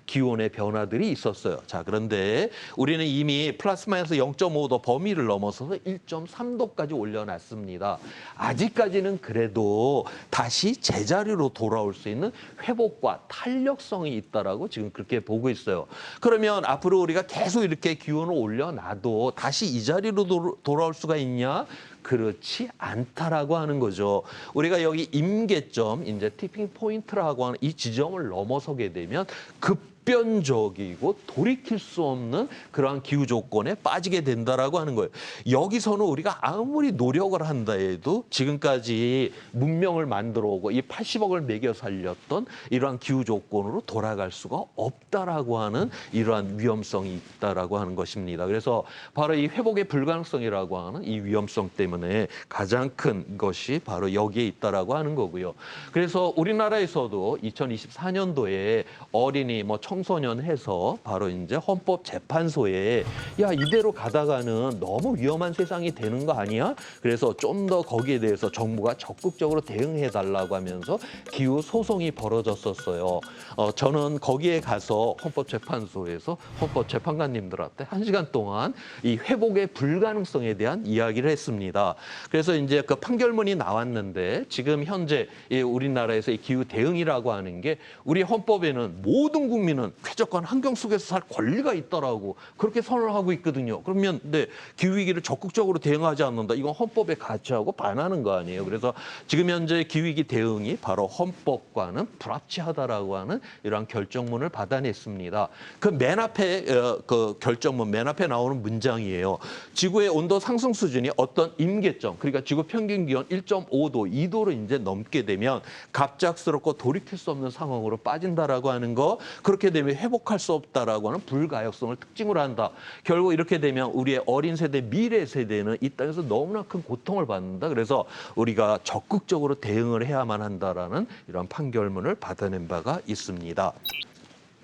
기온의 변화들이 있었어요. 자, 그런데 우리는 이미 플러스 마이너스 0.5도 범위를 넘어서서 1.3도까지 올려놨습니다. 아직까지는 그래도 다시 제자리로 돌아올 수 있는 회복과 탄력성이 있다라고 지금 그렇게 보고 있어요. 그러면 앞으로 우리가 계속 이렇게 기온을 올려놔도 다시 이 자리로 돌아올 수가 있냐? 그렇지 않다라고 하는 거죠. 우리가 여기 임계점, 이제 티핑 포인트라고 하는 이 지점을 넘어서게 되면 급변적이고 돌이킬 수 없는 그러한 기후 조건에 빠지게 된다라고 하는 거예요. 여기서는 우리가 아무리 노력을 한다 해도 지금까지 문명을 만들어 오고 이 80억을 먹여 살렸던 이러한 기후 조건으로 돌아갈 수가 없다라고 하는 이러한 위험성이 있다라고 하는 것입니다. 그래서 바로 이 회복의 불가능성이라고 하는 이 위험성 때문에 가장 큰 것이 바로 여기에 있다라고 하는 거고요. 그래서 우리나라에서도 2024년도에 어린이 뭐 청소년 해서 바로 이제 헌법재판소에 야, 이대로 가다가는 너무 위험한 세상이 되는 거 아니야? 그래서 좀 더 거기에 대해서 정부가 적극적으로 대응해 달라고 하면서 기후 소송이 벌어졌었어요. 저는 거기에 가서 헌법재판소에서 헌법재판관님들한테 1시간 동안 이 회복의 불가능성에 대한 이야기를 했습니다. 그래서 이제 그 판결문이 나왔는데 지금 현재 이 우리나라에서 이 기후 대응이라고 하는 게 우리 헌법에는 모든 국민은 쾌적한 환경 속에서 살 권리가 있다라고 그렇게 선언을 하고 있거든요. 그러면 네, 기후 위기를 적극적으로 대응하지 않는다. 이건 헌법의 가치하고 반하는 거 아니에요. 그래서 지금 현재 기후 위기 대응이 바로 헌법과는 불합치하다라고 하는 이러한 결정문을 받아냈습니다. 그 맨 앞에 그 결정문 맨 앞에 나오는 문장이에요. 지구의 온도 상승 수준이 어떤 임계점, 그러니까 지구 평균 기온 1.5도, 2도를 이제 넘게 되면 갑작스럽고 돌이킬 수 없는 상황으로 빠진다라고 하는 거, 그렇게 되면 회복할 수 없다라고 하는 불가역성을 특징으로 한다. 결국 이렇게 되면 우리의 어린 세대, 미래 세대는 이 땅에서 너무나 큰 고통을 받는다. 그래서 우리가 적극적으로 대응을 해야만 한다라는 이런 판결문을 받아낸 바가 있습니다.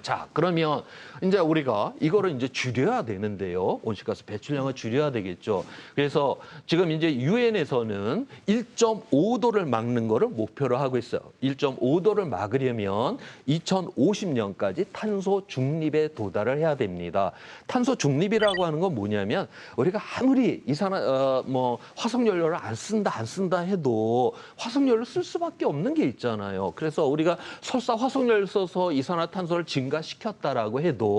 자, 그러면 이제 우리가 이거를 이제 줄여야 되는데요. 온실가스 배출량을 줄여야 되겠죠. 그래서 지금 이제 유엔에서는 1.5도를 막는 거를 목표로 하고 있어요. 1.5도를 막으려면 2050년까지 탄소 중립에 도달을 해야 됩니다. 탄소 중립이라고 하는 건 뭐냐면 우리가 아무리 화석 연료를 안 쓴다 해도 화석 연료 쓸 수밖에 없는 게 있잖아요. 그래서 우리가 설사 화석 연료 써서 이산화탄소를 증가시켰다라고 해도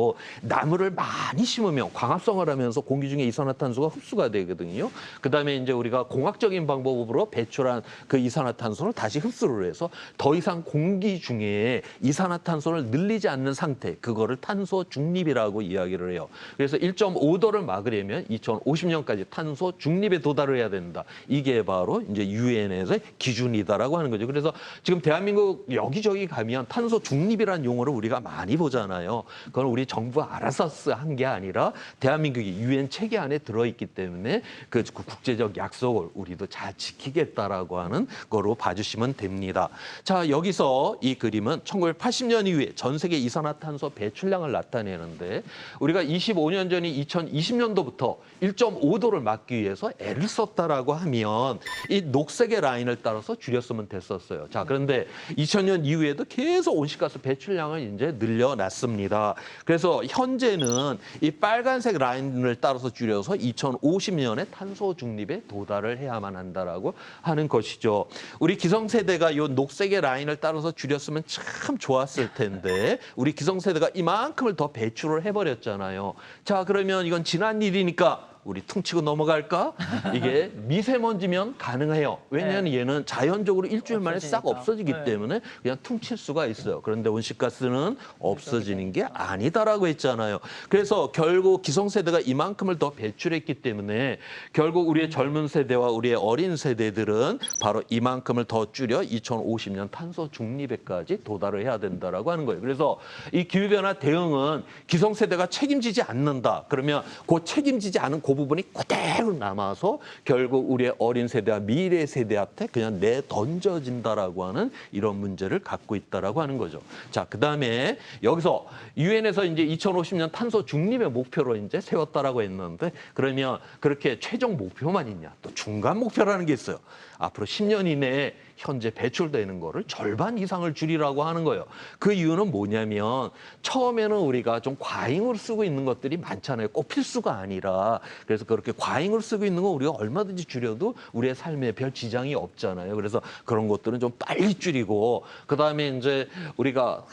나무를 많이 심으면 광합성을 하면서 공기 중에 이산화탄소가 흡수가 되거든요. 그다음에 이제 우리가 공학적인 방법으로 배출한 그 이산화탄소를 다시 흡수를 해서 더 이상 공기 중에 이산화탄소를 늘리지 않는 상태, 그거를 탄소 중립이라고 이야기를 해요. 그래서 1.5도를 막으려면 2050년까지 탄소 중립에 도달을 해야 된다. 이게 바로 이제 유엔에서의 기준이다라고 하는 거죠. 그래서 지금 대한민국 여기저기 가면 탄소 중립이라는 용어를 우리가 많이 보잖아요. 그건 우리 정부가 알아서 한 게 아니라 대한민국이 유엔 체계 안에 들어있기 때문에 그 국제적 약속을 우리도 잘 지키겠다라고 하는 거로 봐주시면 됩니다. 자, 여기서 이 그림은 1980년 이후에 전 세계 이산화탄소 배출량을 나타내는데 우리가 25년 전인 2020년도부터 1.5도를 막기 위해서 애를 썼다라고 하면 이 녹색의 라인을 따라서 줄였으면 됐었어요. 자, 그런데 2000년 이후에도 계속 온실가스 배출량을 이제 늘려놨습니다. 그래서 현재는 이 빨간색 라인을 따라서 줄여서 2050년에 탄소 중립에 도달을 해야만 한다라고 하는 것이죠. 우리 기성세대가 이 녹색의 라인을 따라서 줄였으면 참 좋았을 텐데 우리 기성세대가 이만큼을 더 배출을 해버렸잖아요. 자, 그러면 이건 지난 일이니까 우리 퉁치고 넘어갈까? 이게 미세먼지면 가능해요. 왜냐하면 얘는 자연적으로 일주일 만에 싹 없어지니까. 없어지기 네. 때문에 그냥 퉁칠 수가 있어요. 그런데 온실가스는 없어지는 게 아니다라고 했잖아요. 그래서 결국 기성세대가 이만큼을 더 배출했기 때문에 결국 우리의 젊은 세대와 우리의 어린 세대들은 바로 이만큼을 더 줄여 2050년 탄소 중립에까지 도달을 해야 된다라고 하는 거예요. 그래서 이 기후변화 대응은 기성세대가 책임지지 않는다. 그러면 그 책임지지 않은 그 부분이 그대로 남아서 결국 우리의 어린 세대와 미래 세대한테 그냥 내던져진다라고 하는 이런 문제를 갖고 있다라고 하는 거죠. 자, 그다음에 여기서 유엔에서 이제 2050년 탄소 중립의 목표로 이제 세웠다라고 했는데 그러면 그렇게 최종 목표만 있냐? 또 중간 목표라는 게 있어요. 앞으로 10년 이내에 현재 배출되는 거를 절반 이상을 줄이라고 하는 거예요. 그 이유는 뭐냐면 처음에는 우리가 좀 과잉으로 쓰고 있는 것들이 많잖아요. 꼭 필수가 아니라. 그래서 그렇게 과잉으로 쓰고 있는 거 우리가 얼마든지 줄여도 우리의 삶에 별 지장이 없잖아요. 그래서 그런 것들은 좀 빨리 줄이고 그다음에 이제 우리가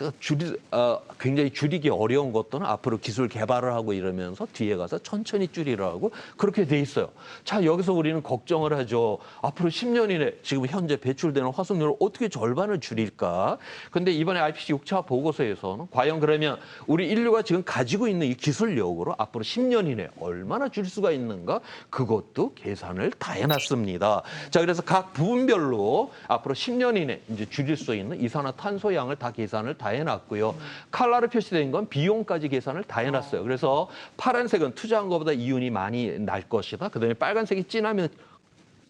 굉장히 줄이기 어려운 것들은 앞으로 기술 개발을 하고 이러면서 뒤에 가서 천천히 줄이라고 그렇게 돼 있어요. 자, 여기서 우리는 걱정을 하죠. 앞으로 10년 이내 지금 현재 배출되는 화석률을 어떻게 절반을 줄일까? 근데 이번에 IPCC 6차 보고서에서는 과연 그러면 우리 인류가 지금 가지고 있는 이 기술력으로 앞으로 10년 이내 얼마나 줄일 수가 있는가? 그것도 계산을 다 해놨습니다. 자, 그래서 각 부분별로 앞으로 10년 이내 이제 줄일 수 있는 이산화탄소 양을 다 계산을 다 해놨고요. 칼라로 표시된 건 비용까지 계산을 다 해놨어요. 그래서 파란색은 투자한 것보다 이윤이 많이 날 것이다. 그다음에 빨간색이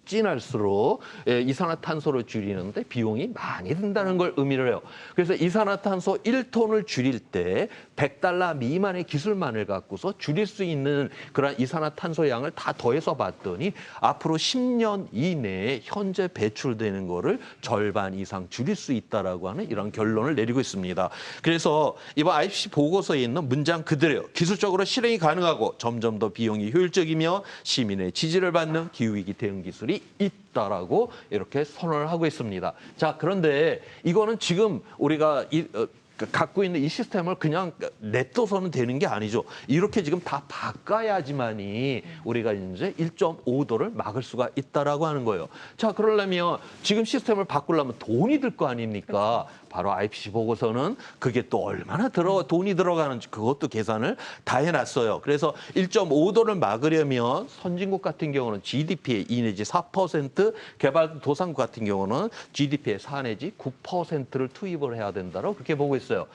진할수록 이산화탄소를 줄이는데 비용이 많이 든다는 걸 의미를 해요. 그래서 이산화탄소 1톤을 줄일 때 $100 미만의 기술만을 갖고서 줄일 수 있는 그런 이산화탄소 양을 다 더해서 봤더니 앞으로 10년 이내에 현재 배출되는 거를 절반 이상 줄일 수 있다라고 하는 이런 결론을 내리고 있습니다. 그래서 이번 IPCC 보고서에 있는 문장 그대로요. 기술적으로 실행이 가능하고 점점 더 비용이 효율적이며 시민의 지지를 받는 기후위기 대응 기술이 있다라고 이렇게 선언을 하고 있습니다. 자, 그런데 이거는 지금 우리가 갖고 있는 이 시스템을 그냥 냅둬서는 되는 게 아니죠. 이렇게 지금 다 바꿔야지만이 우리가 이제 1.5도를 막을 수가 있다라고 하는 거예요. 자, 그러려면 지금 시스템을 바꾸려면 돈이 들 거 아닙니까? 바로 IPCC 보고서는 그게 또 얼마나 돈이 들어가는지 그것도 계산을 다 해놨어요. 그래서 1.5도를 막으려면 선진국 같은 경우는 GDP의 2 내지 4%, 개발도상국 같은 경우는 GDP의 4 내지 9%를 투입을 해야 된다고 그렇게 보고 있어요.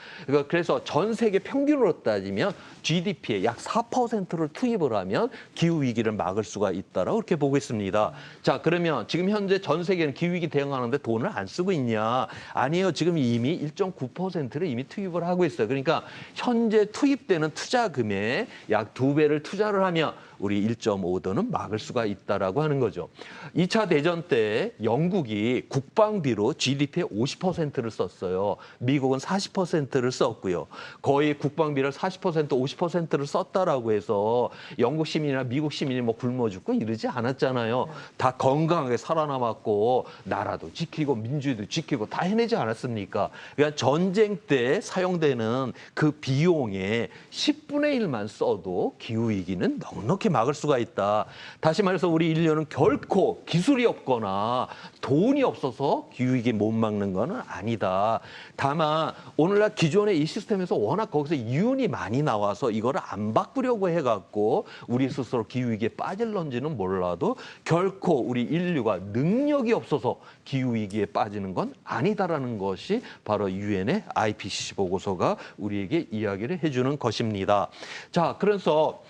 그래서 전 세계 평균으로 따지면 GDP의 약 4%를 투입을 하면 기후위기를 막을 수가 있다고 그렇게 보고 있습니다. 자, 그러면 지금 현재 전 세계는 기후위기 대응하는데 돈을 안 쓰고 있냐? 아니에요. 지금 이미 1.9%를 이미 투입을 하고 있어요. 그러니까 현재 투입되는 투자금의 약 2배를 투자를 하면 우리 1.5도는 막을 수가 있다라고 하는 거죠. 2차 대전 때 영국이 국방비로 GDP의 50%를 썼어요. 미국은 40%를 썼고요. 거의 국방비를 40%, 50%를 썼다라고 해서 영국 시민이나 미국 시민이 뭐 굶어 죽고 이러지 않았잖아요. 다 건강하게 살아남았고 나라도 지키고 민주도 지키고 다 해내지 않았습니까? 그러니까 전쟁 때 사용되는 그 비용의 10분의 1만 써도 기후위기는 넉넉히 막을 수가 있다. 다시 말해서 우리 인류는 결코 기술이 없거나 돈이 없어서 기후위기 못 막는 건 아니다. 다만 오늘날 기존의 이 시스템에서 워낙 거기서 이윤이 많이 나와서 이거를 안 바꾸려고 해갖고 우리 스스로 기후위기에 빠질런지는 몰라도 결코 우리 인류가 능력이 없어서 기후위기에 빠지는 건 아니다라는 것이 바로 유엔의 IPCC 보고서가 우리에게 이야기를 해주는 것입니다. 자, 그래서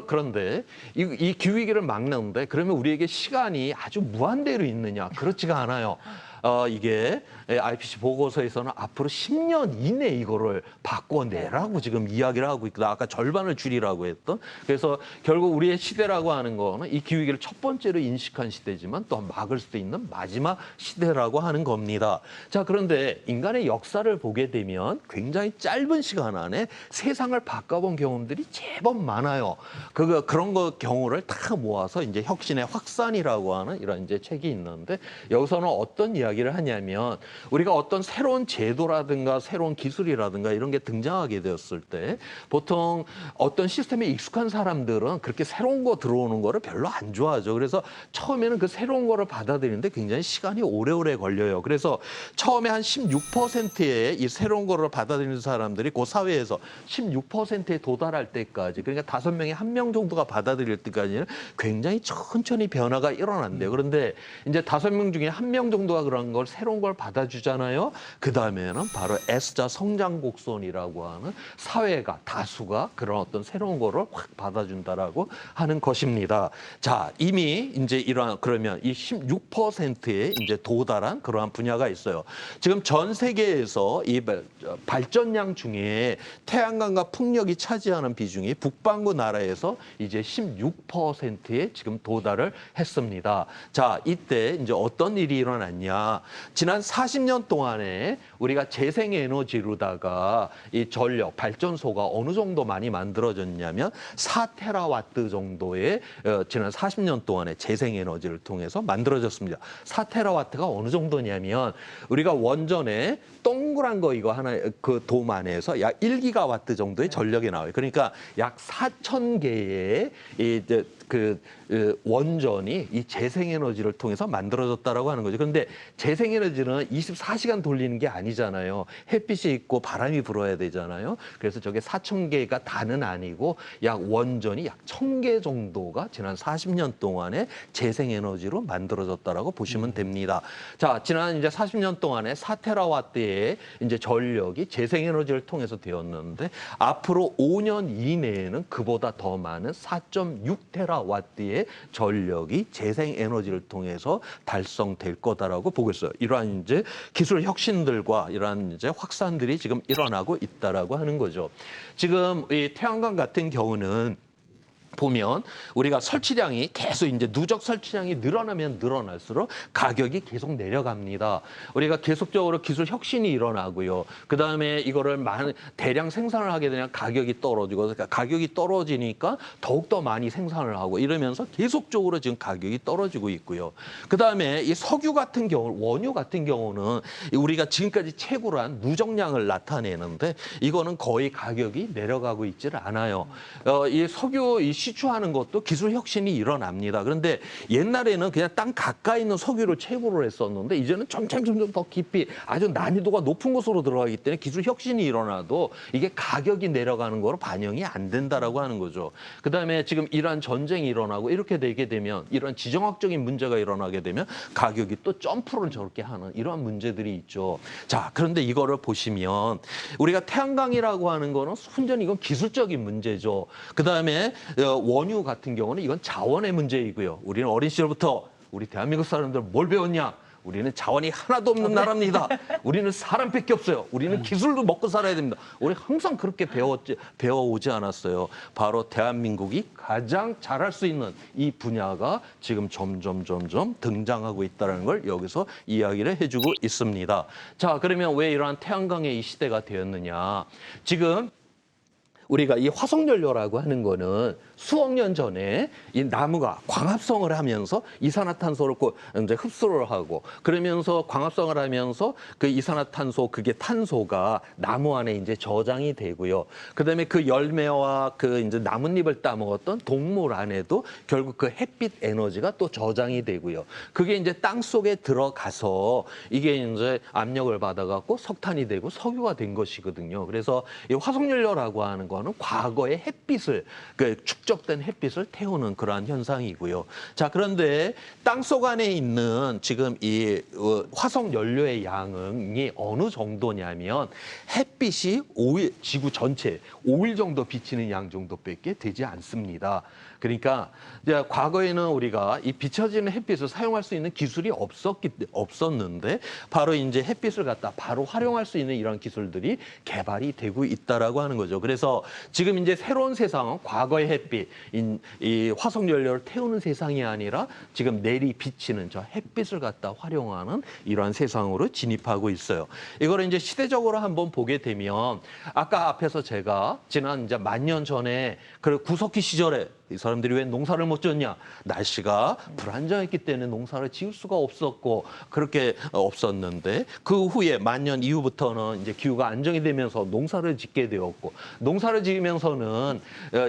그런데 이 기후위기를 막는데 그러면 우리에게 시간이 아주 무한대로 있느냐? 그렇지가 않아요. 이게 IPCC 보고서에서는 앞으로 10년 이내에 이거를 바꿔내라고 지금 이야기를 하고 있거든요. 아까 절반을 줄이라고 했던. 그래서 결국 우리의 시대라고 하는 거는 이 기후위기를 첫 번째로 인식한 시대지만 또 막을 수 있는 마지막 시대라고 하는 겁니다. 자, 그런데 인간의 역사를 보게 되면 굉장히 짧은 시간 안에 세상을 바꿔본 경험들이 제법 많아요. 그런 경우를 다 모아서 이제 혁신의 확산이라고 하는 이런 이제 책이 있는데 여기서는 어떤 이야기 이야기를 하냐면 우리가 어떤 새로운 제도라든가 새로운 기술이라든가 이런 게 등장하게 되었을 때 보통 어떤 시스템에 익숙한 사람들은 그렇게 새로운 거 들어오는 거를 별로 안 좋아하죠. 그래서 처음에는 그 새로운 거를 받아들이는데 굉장히 시간이 오래오래 걸려요. 그래서 처음에 한 16%의 이 새로운 거를 받아들이는 사람들이 그 사회에서 16%에 도달할 때까지, 그러니까 5명에 1명 정도가 받아들일 때까지는 굉장히 천천히 변화가 일어난대요. 그런데 이제 5명 중에 1명 정도가 그런 걸 새로운 걸 받아주잖아요. 그 다음에는 바로 S자 성장 곡선이라고 하는 사회가 다수가 그런 어떤 새로운 거를 확 받아준다라고 하는 것입니다. 자, 이미 이제 이러한 그러면 이 16%에 이제 도달한 그러한 분야가 있어요. 지금 전 세계에서 이 발전량 중에 태양광과 풍력이 차지하는 비중이 북반구 나라에서 이제 16%에 지금 도달을 했습니다. 자, 이때 이제 어떤 일이 일어났냐? 지난 40년 동안에 우리가 재생에너지로다가 이 전력 발전소가 어느 정도 많이 만들어졌냐면 4테라와트 정도의 지난 40년 동안에 재생에너지를 통해서 만들어졌습니다. 4테라와트가 어느 정도냐면 우리가 원전에 동그란 거 이거 하나 그 돔 안에서 약 1기가와트 정도의 전력이 나와요. 그러니까 약 4,000개의 그 원전이 이 재생에너지를 통해서 만들어졌다라고 하는 거죠. 그런데 재생에너지는 24시간 돌리는 게 아니잖아요. 햇빛이 있고 바람이 불어야 되잖아요. 그래서 저게 4,000개가 다는 아니고 약 원전이 약 1,000개 정도가 지난 40년 동안에 재생에너지로 만들어졌다라고 보시면 됩니다. 자, 지난 이제 40년 동안에 4테라와트의 이제 전력이 재생에너지를 통해서 되었는데 앞으로 5년 이내에는 그보다 더 많은 4.6테라와트의 전력이 재생에너지를 통해서 달성될 거다라고 보고 있어요. 이러한 이제 기술 혁신들과 이러한 이제 확산들이 지금 일어나고 있다라고 하는 거죠. 지금 이 태양광 같은 경우는 보면 우리가 설치량이 계속 이제 누적 설치량이 늘어나면 늘어날수록 가격이 계속 내려갑니다. 우리가 계속적으로 기술 혁신이 일어나고요. 그 다음에 이거를 대량 생산을 하게 되면 가격이 떨어지고, 그러니까 가격이 떨어지니까 더욱더 많이 생산을 하고 이러면서 계속적으로 지금 가격이 떨어지고 있고요. 그 다음에 이 석유 같은 경우, 원유 같은 경우는 우리가 지금까지 최고로 한 누적량을 나타내는데 이거는 거의 가격이 내려가고 있지를 않아요. 이 석유 시추하는 것도 기술 혁신이 일어납니다. 그런데 옛날에는 그냥 땅 가까이 있는 석유를 채굴을 했었는데 이제는 점점 더 깊이 아주 난이도가 높은 곳으로 들어가기 때문에 기술 혁신이 일어나도 이게 가격이 내려가는 거로 반영이 안 된다라고 하는 거죠. 그다음에 지금 이러한 전쟁이 일어나고 이렇게 되게 되면 이런 지정학적인 문제가 일어나게 되면 가격이 또 점프를 저렇게 하는 이러한 문제들이 있죠. 자, 그런데 이거를 보시면 우리가 태양광이라고 하는 거는 순전히 이건 기술적인 문제죠. 그다음에 원유 같은 경우는 이건 자원의 문제이고요. 우리는 어린 시절부터 우리 대한민국 사람들 뭘 배웠냐? 우리는 자원이 하나도 없는 나라입니다. 우리는 사람밖에 없어요. 우리는 기술도 먹고 살아야 됩니다. 우리 항상 그렇게 배워오지 않았어요. 바로 대한민국이 가장 잘할 수 있는 이 분야가 지금 점점 등장하고 있다는 걸 여기서 이야기를 해주고 있습니다. 자, 그러면 왜 이러한 태양광의 이 시대가 되었느냐? 지금 우리가 이 화석연료라고 하는 거는 수억 년 전에 이 나무가 광합성을 하면서 이산화탄소를 이제 흡수를 하고 그러면서 광합성을 하면서 그 이산화탄소 그게 탄소가 나무 안에 이제 저장이 되고요. 그다음에 그 열매와 그 이제 나뭇잎을 따먹었던 동물 안에도 결국 그 햇빛 에너지가 또 저장이 되고요. 그게 이제 땅 속에 들어가서 이게 이제 압력을 받아갖고 석탄이 되고 석유가 된 것이거든요. 그래서 이 화석연료라고 하는 거는 과거의 햇빛을 그 축적된 햇빛을 태우는 그러한 현상이고요. 자, 그런데 땅속 안에 있는 지금 이 화석 연료의 양이 어느 정도냐면 햇빛이 5일, 지구 전체 5일 정도 비치는 양 정도밖에 되지 않습니다. 그러니까 이제 과거에는 우리가 이 비춰지는 햇빛을 사용할 수 있는 기술이 없었는데 바로 이제 햇빛을 갖다 바로 활용할 수 있는 이런 기술들이 개발이 되고 있다라고 하는 거죠. 그래서 지금 이제 새로운 세상은 과거의 햇빛, 이 화석 연료를 태우는 세상이 아니라 지금 내리 비치는 저 햇빛을 갖다 활용하는 이러한 세상으로 진입하고 있어요. 이걸 이제 시대적으로 한번 보게 되면 아까 앞에서 제가 지난 이제 10,000년 전에 그 구석기 시절에 이 사람들이 왜 농사를 못 지었냐? 날씨가 불안정했기 때문에 농사를 지을 수가 없었고 그렇게 없었는데 그 후에 만년 이후부터는 이제 기후가 안정이 되면서 농사를 짓게 되었고 농사를 지으면서는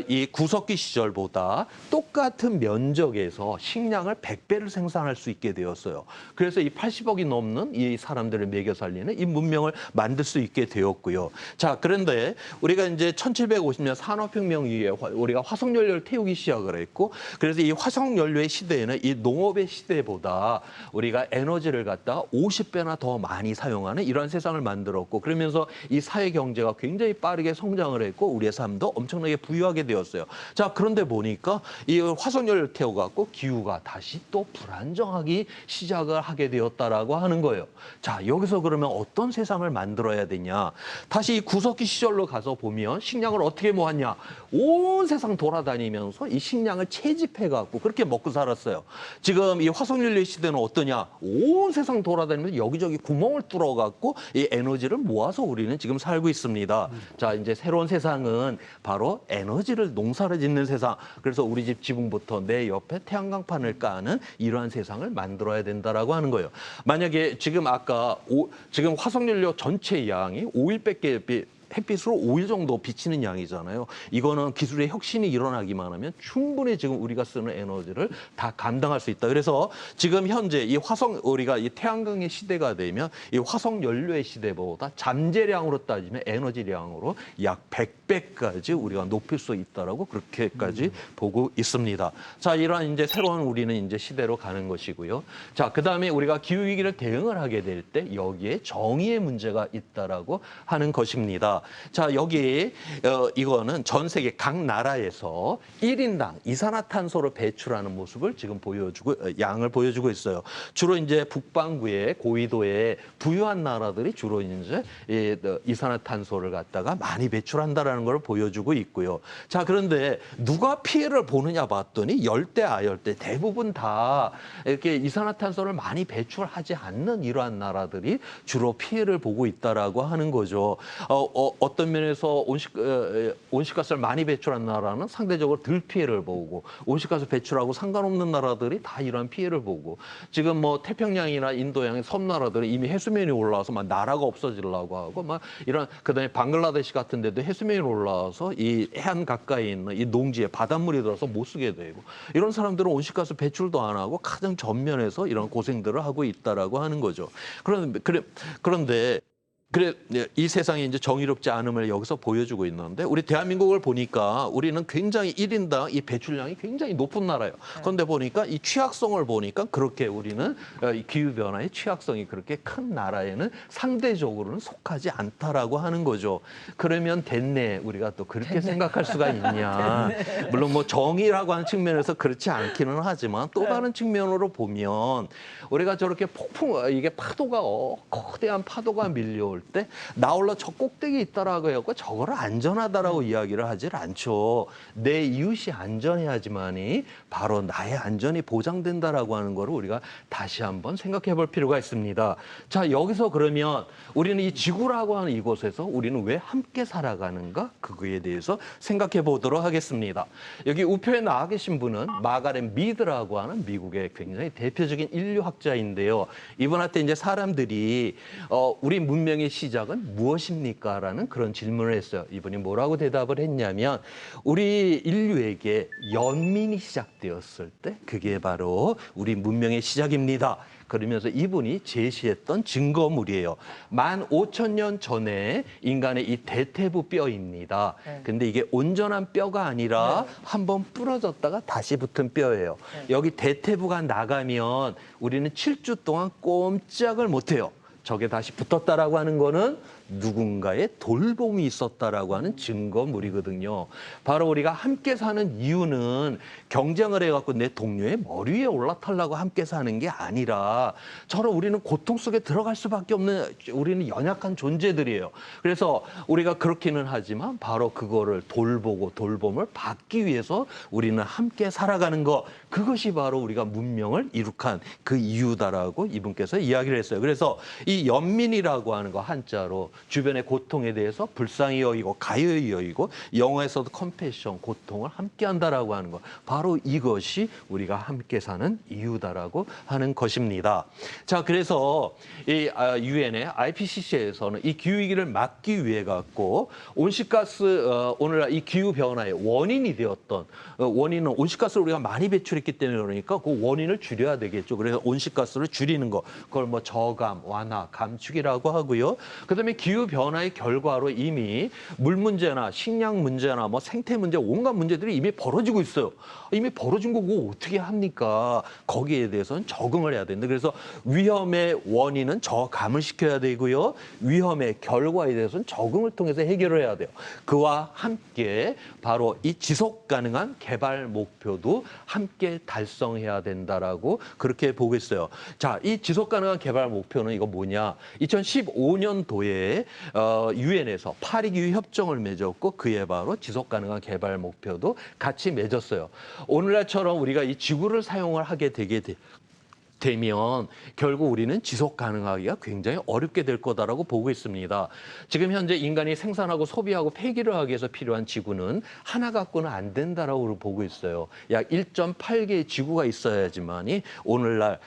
이 구석기 시절보다 똑같은 면적에서 식량을 100배를 생산할 수 있게 되었어요. 그래서 이 80억이 넘는 이 사람들을 먹여 살리는 이 문명을 만들 수 있게 되었고요. 자, 그런데 우리가 이제 1750년 산업혁명 이후에 우리가 화석연료를 태우기 시작을 했고 그래서 이 화석연료의 시대에는 이 농업의 시대보다 우리가 에너지를 갖다가 50배나 더 많이 사용하는 이런 세상을 만들었고 그러면서 이 사회 경제가 굉장히 빠르게 성장을 했고 우리의 삶도 엄청나게 부유하게 되었어요. 자, 그런데 보니까 이 화석연료를 태워갖고 기후가 다시 또 불안정하기 시작을 하게 되었다라고 하는 거예요. 자, 여기서 그러면 어떤 세상을 만들어야 되냐? 다시 이 구석기 시절로 가서 보면 식량을 어떻게 모았냐? 온 세상 돌아다니면서 이 식량을 채집해갖고 그렇게 먹고 살았어요. 지금 이 화석연료 시대는 어떠냐? 온 세상 돌아다니면서 여기저기 구멍을 뚫어갖고 이 에너지를 모아서 우리는 지금 살고 있습니다. 자, 이제 새로운 세상은 바로 에너지를 농사를 짓는 세상. 그래서 우리 집 지붕부터 내 옆에 태양광판을 까는 이러한 세상을 만들어야 된다라고 하는 거예요. 만약에 지금 아까 지금 화석연료 전체 양이 5일밖에 햇빛으로 5일 정도 비치는 양이잖아요. 이거는 기술의 혁신이 일어나기만 하면 충분히 지금 우리가 쓰는 에너지를 다 감당할 수 있다. 그래서 지금 현재 이 우리가 이 태양광의 시대가 되면 이 화석 연료의 시대보다 잠재량으로 따지면 에너지량으로 약 100배까지 우리가 높일 수 있다라고 그렇게까지 보고 있습니다. 자, 이러한 이제 새로운 우리는 이제 시대로 가는 것이고요. 자, 그다음에 우리가 기후 위기를 대응을 하게 될 때 여기에 정의의 문제가 있다라고 하는 것입니다. 자, 여기 이거는 전 세계 각 나라에서 1인당 이산화탄소를 배출하는 모습을 지금 양을 보여주고 있어요. 주로 이제 북반구의 고위도의 부유한 나라들이 주로 이제 이산화탄소를 갖다가 많이 배출한다라는 걸 보여주고 있고요. 자, 그런데 누가 피해를 보느냐 봤더니 열대, 아열대 대부분 다 이렇게 이산화탄소를 많이 배출하지 않는 이러한 나라들이 주로 피해를 보고 있다라고 하는 거죠. 어떤 면에서 온실가스를 많이 배출한 나라는 상대적으로 덜 피해를 보고 온실가스 배출하고 상관없는 나라들이 다 이러한 피해를 보고 지금 뭐 태평양이나 인도양의 섬나라들은 이미 해수면이 올라와서 막 나라가 없어지려고 하고 막 이런 그다음에 방글라데시 같은 데도 해수면이 올라와서 이 해안 가까이 있는 이 농지에 바닷물이 들어서 못 쓰게 되고 이런 사람들은 온실가스 배출도 안 하고 가장 전면에서 이런 고생들을 하고 있다라고 하는 거죠. 그런데 이 세상이 이제 정의롭지 않음을 여기서 보여주고 있는데 우리 대한민국을 보니까 우리는 굉장히 1인당 이 배출량이 굉장히 높은 나라예요. 그런데 보니까 이 취약성을 보니까 그렇게 우리는 이 기후변화의 취약성이 그렇게 큰 나라에는 상대적으로는 속하지 않다라고 하는 거죠. 그러면 됐네. 우리가 또 그렇게 생각할 수가 있냐. 물론 뭐 정의라고 하는 측면에서 그렇지 않기는 하지만 또 다른 측면으로 보면 우리가 저렇게 이게 파도가 거대한 파도가 밀려올 때 나홀로 저 꼭대기에 있다라고 해갖고 저거를 안전하다라고 이야기를 하질 않죠. 내 이웃이 안전해야지만이 바로 나의 안전이 보장된다라고 하는 거를 우리가 다시 한번 생각해 볼 필요가 있습니다. 자, 여기서 그러면 우리는 이 지구라고 하는 이곳에서 우리는 왜 함께 살아가는가? 그거에 대해서 생각해 보도록 하겠습니다. 여기 우표에 나와 계신 분은 마가렛 미드라고 하는 미국의 굉장히 대표적인 인류학자인데요. 이분한테 이제 사람들이 우리 문명의 시작은 무엇입니까? 라는 그런 질문을 했어요. 이분이 뭐라고 대답을 했냐면 우리 인류에게 연민이 시작되었을 때 그게 바로 우리 문명의 시작입니다. 그러면서 이분이 제시했던 증거물이에요. 15,000년 전에 인간의 이 대퇴부 뼈입니다. 근데 이게 온전한 뼈가 아니라 한번 부러졌다가 다시 붙은 뼈예요. 여기 대퇴부가 나가면 우리는 7주 동안 꼼짝을 못해요. 저게 다시 붙었다라고 하는 거는 누군가의 돌봄이 있었다라고 하는 증거물이거든요. 바로 우리가 함께 사는 이유는 경쟁을 해갖고 내 동료의 머리 위에 올라타려고 함께 사는 게 아니라 저런 우리는 고통 속에 들어갈 수밖에 없는 우리는 연약한 존재들이에요. 그래서 우리가 그렇기는 하지만 바로 그거를 돌보고 돌봄을 받기 위해서 우리는 함께 살아가는 것, 그것이 바로 우리가 문명을 이룩한 그 이유다라고 이분께서 이야기를 했어요. 그래서 이 연민이라고 하는 거 한자로 주변의 고통에 대해서 불쌍히 여기고 가여이 여기고 영어에서도 컴패션, 고통을 함께 한다라고 하는 것. 바로 이것이 우리가 함께 사는 이유다라고 하는 것입니다. 자, 그래서 이 유엔의 IPCC에서는 이 기후위기를 막기 위해 갖고 온실가스 오늘날 이 기후 변화의 원인이 되었던 원인은 온실가스를 우리가 많이 배출했기 때문에 그러니까 그 원인을 줄여야 되겠죠. 그래서 온실가스를 줄이는 거, 그걸 뭐 저감, 완화, 감축이라고 하고요. 그다음에 기후 변화의 결과로 이미 물 문제나 식량 문제나 뭐 생태 문제, 온갖 문제들이 이미 벌어지고 있어요. 이미 벌어진 거고 어떻게 합니까? 거기에 대해서는 적응을 해야 된다. 그래서 위험의 원인은 저감을 시켜야 되고요. 위험의 결과에 대해서는 적응을 통해서 해결을 해야 돼요. 그와 함께 바로 이 지속 가능한 개발 목표도 함께 달성해야 된다라고 그렇게 보고 있어요. 자, 이 지속 가능한 개발 목표는 이거 뭐냐? 2015년도에 유엔에서 파리 기후 협정을 맺었고 그에 바로 지속 가능한 개발 목표도 같이 맺었어요. 오늘날처럼 우리가 이 지구를 사용을 하게 되면 결국 우리는 지속 가능하기가 굉장히 어렵게 될 거다라고 보고 있습니다. 지금 현재 인간이 생산하고 소비하고 폐기를 하기 위해서 필요한 지구는 하나 갖고는 안 된다라고 보고 있어요. 약 1.8개의 지구가 있어야지만이 오늘날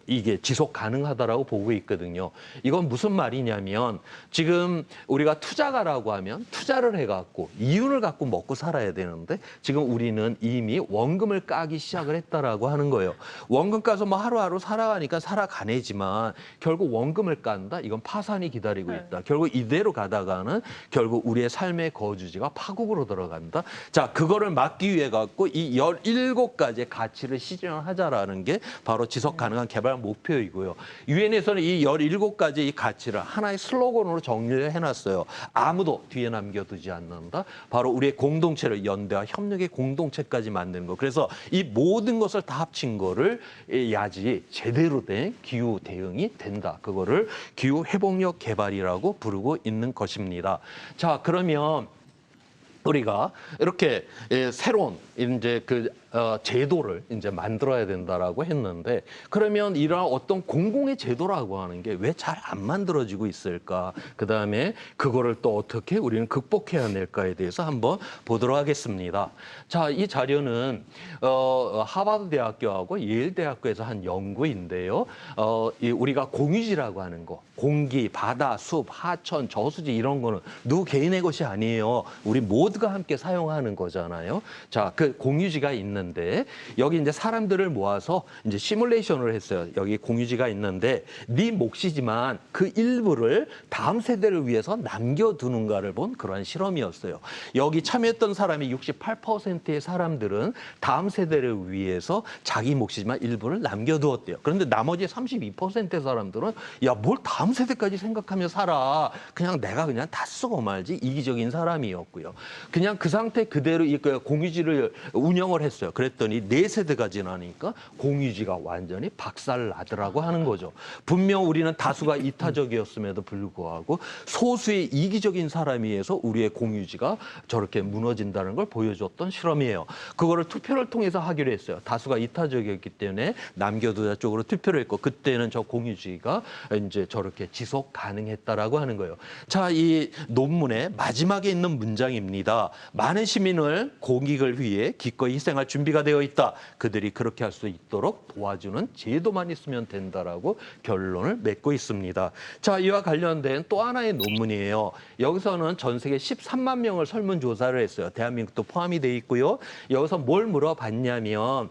이게 지속 가능하다라고 보고 있거든요. 이건 무슨 말이냐면 지금 우리가 투자가라고 하면 투자를 해갖고 이윤을 갖고 먹고 살아야 되는데 지금 우리는 이미 원금을 까기 시작을 했다라고 하는 거예요. 원금 까서 뭐 하루하루 살아가니까 살아가네지만 결국 원금을 깐다? 이건 파산이 기다리고 있다. 결국 이대로 가다가는 결국 우리의 삶의 거주지가 파국으로 들어간다. 자, 그거를 막기 위해 갖고 이 17가지의 가치를 실현하자라는 게 바로 지속 가능한 개발 목표이고요. 유엔에서는 이 17가지 이 가치를 하나의 슬로건으로 정리를 해놨어요. 아무도 뒤에 남겨두지 않는다. 바로 우리의 공동체를 연대와 협력의 공동체까지 만드는 거. 그래서 이 모든 것을 다 합친 거를 야지 제대로 된 기후 대응이 된다. 그거를 기후 회복력 개발이라고 부르고 있는 것입니다. 자, 그러면 우리가 이렇게 새로운 이제 그 제도를 이제 만들어야 된다라고 했는데 그러면 이런 어떤 공공의 제도라고 하는 게 왜 잘 안 만들어지고 있을까? 그다음에 그거를 또 어떻게 우리는 극복해야 될까에 대해서 한번 보도록 하겠습니다. 자, 이 자료는 하버드 대학교하고 예일 대학교에서 한 연구인데요. 우리가 공유지라고 하는 거, 공기, 바다, 숲, 하천, 저수지 이런 거는 누구 개인의 것이 아니에요. 우리 모두가 함께 사용하는 거잖아요. 자, 그 공유지가 있는데 여기 이제 사람들을 모아서 이제 시뮬레이션을 했어요. 여기 공유지가 있는데 네 몫이지만 그 일부를 다음 세대를 위해서 남겨두는가를 본 그런 실험이었어요. 여기 참여했던 사람이 68%의 사람들은 다음 세대를 위해서 자기 몫이지만 일부를 남겨두었대요. 그런데 나머지 32%의 사람들은 야, 뭘 다음 세대까지 생각하며 살아. 그냥 내가 그냥 다 쓰고 말지. 이기적인 사람이었고요. 그냥 그 상태 그대로 이 공유지를 운영을 했어요. 그랬더니 4세대가 지나니까 공유지가 완전히 박살나더라고 하는 거죠. 분명 우리는 다수가 이타적이었음에도 불구하고 소수의 이기적인 사람에 의해서 우리의 공유지가 저렇게 무너진다는 걸 보여줬던 실험이에요. 그거를 투표를 통해서 하기로 했어요. 다수가 이타적이었기 때문에 남겨두자 쪽으로 투표를 했고 그때는 저 공유지가 이제 저렇게 지속 가능했다라고 하는 거예요. 자, 이 논문의 마지막에 있는 문장입니다. 많은 시민을 공익을 위해 기꺼이 희생할 준비가 되어 있다. 그들이 그렇게 할 수 있도록 도와주는 제도만 있으면 된다라고 결론을 맺고 있습니다. 자, 이와 관련된 또 하나의 논문이에요. 여기서는 전 세계 13만 명을 설문조사를 했어요. 대한민국도 포함이 돼 있고요. 여기서 뭘 물어봤냐면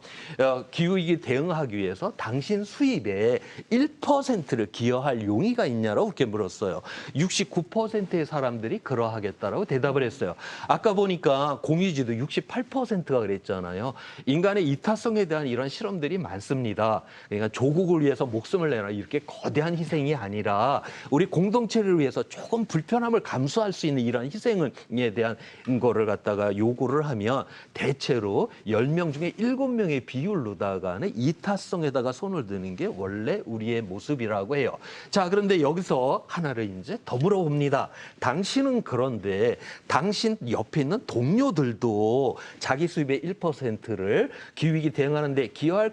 기후위기 대응하기 위해서 당신 수입의 1%를 기여할 용의가 있냐라고 그렇게 물었어요. 69%의 사람들이 그러하겠다라고 대답을 했어요. 아까 보니까 공유지도 68%가 그랬잖아요. 인간의 이타성에 대한 이런 실험들이 많습니다. 그러니까 조국을 위해서 목숨을 내라 이렇게 거대한 희생이 아니라 우리 공동체를 위해서 조금 불편함을 감수할 수 있는 이런 희생에 대한 거를 갖다가 요구를 하면 대체로 10명 중에 7명의 비율로다가는 이타성에다가 손을 드는 게 원래 우리의 모습이라고 해요. 자, 그런데 여기서 하나를 이제 더 물어봅니다. 당신은 그런데 당신 옆에 있는 동료들도 자기 수입의 1%를 기후위기 대응하는데 기여할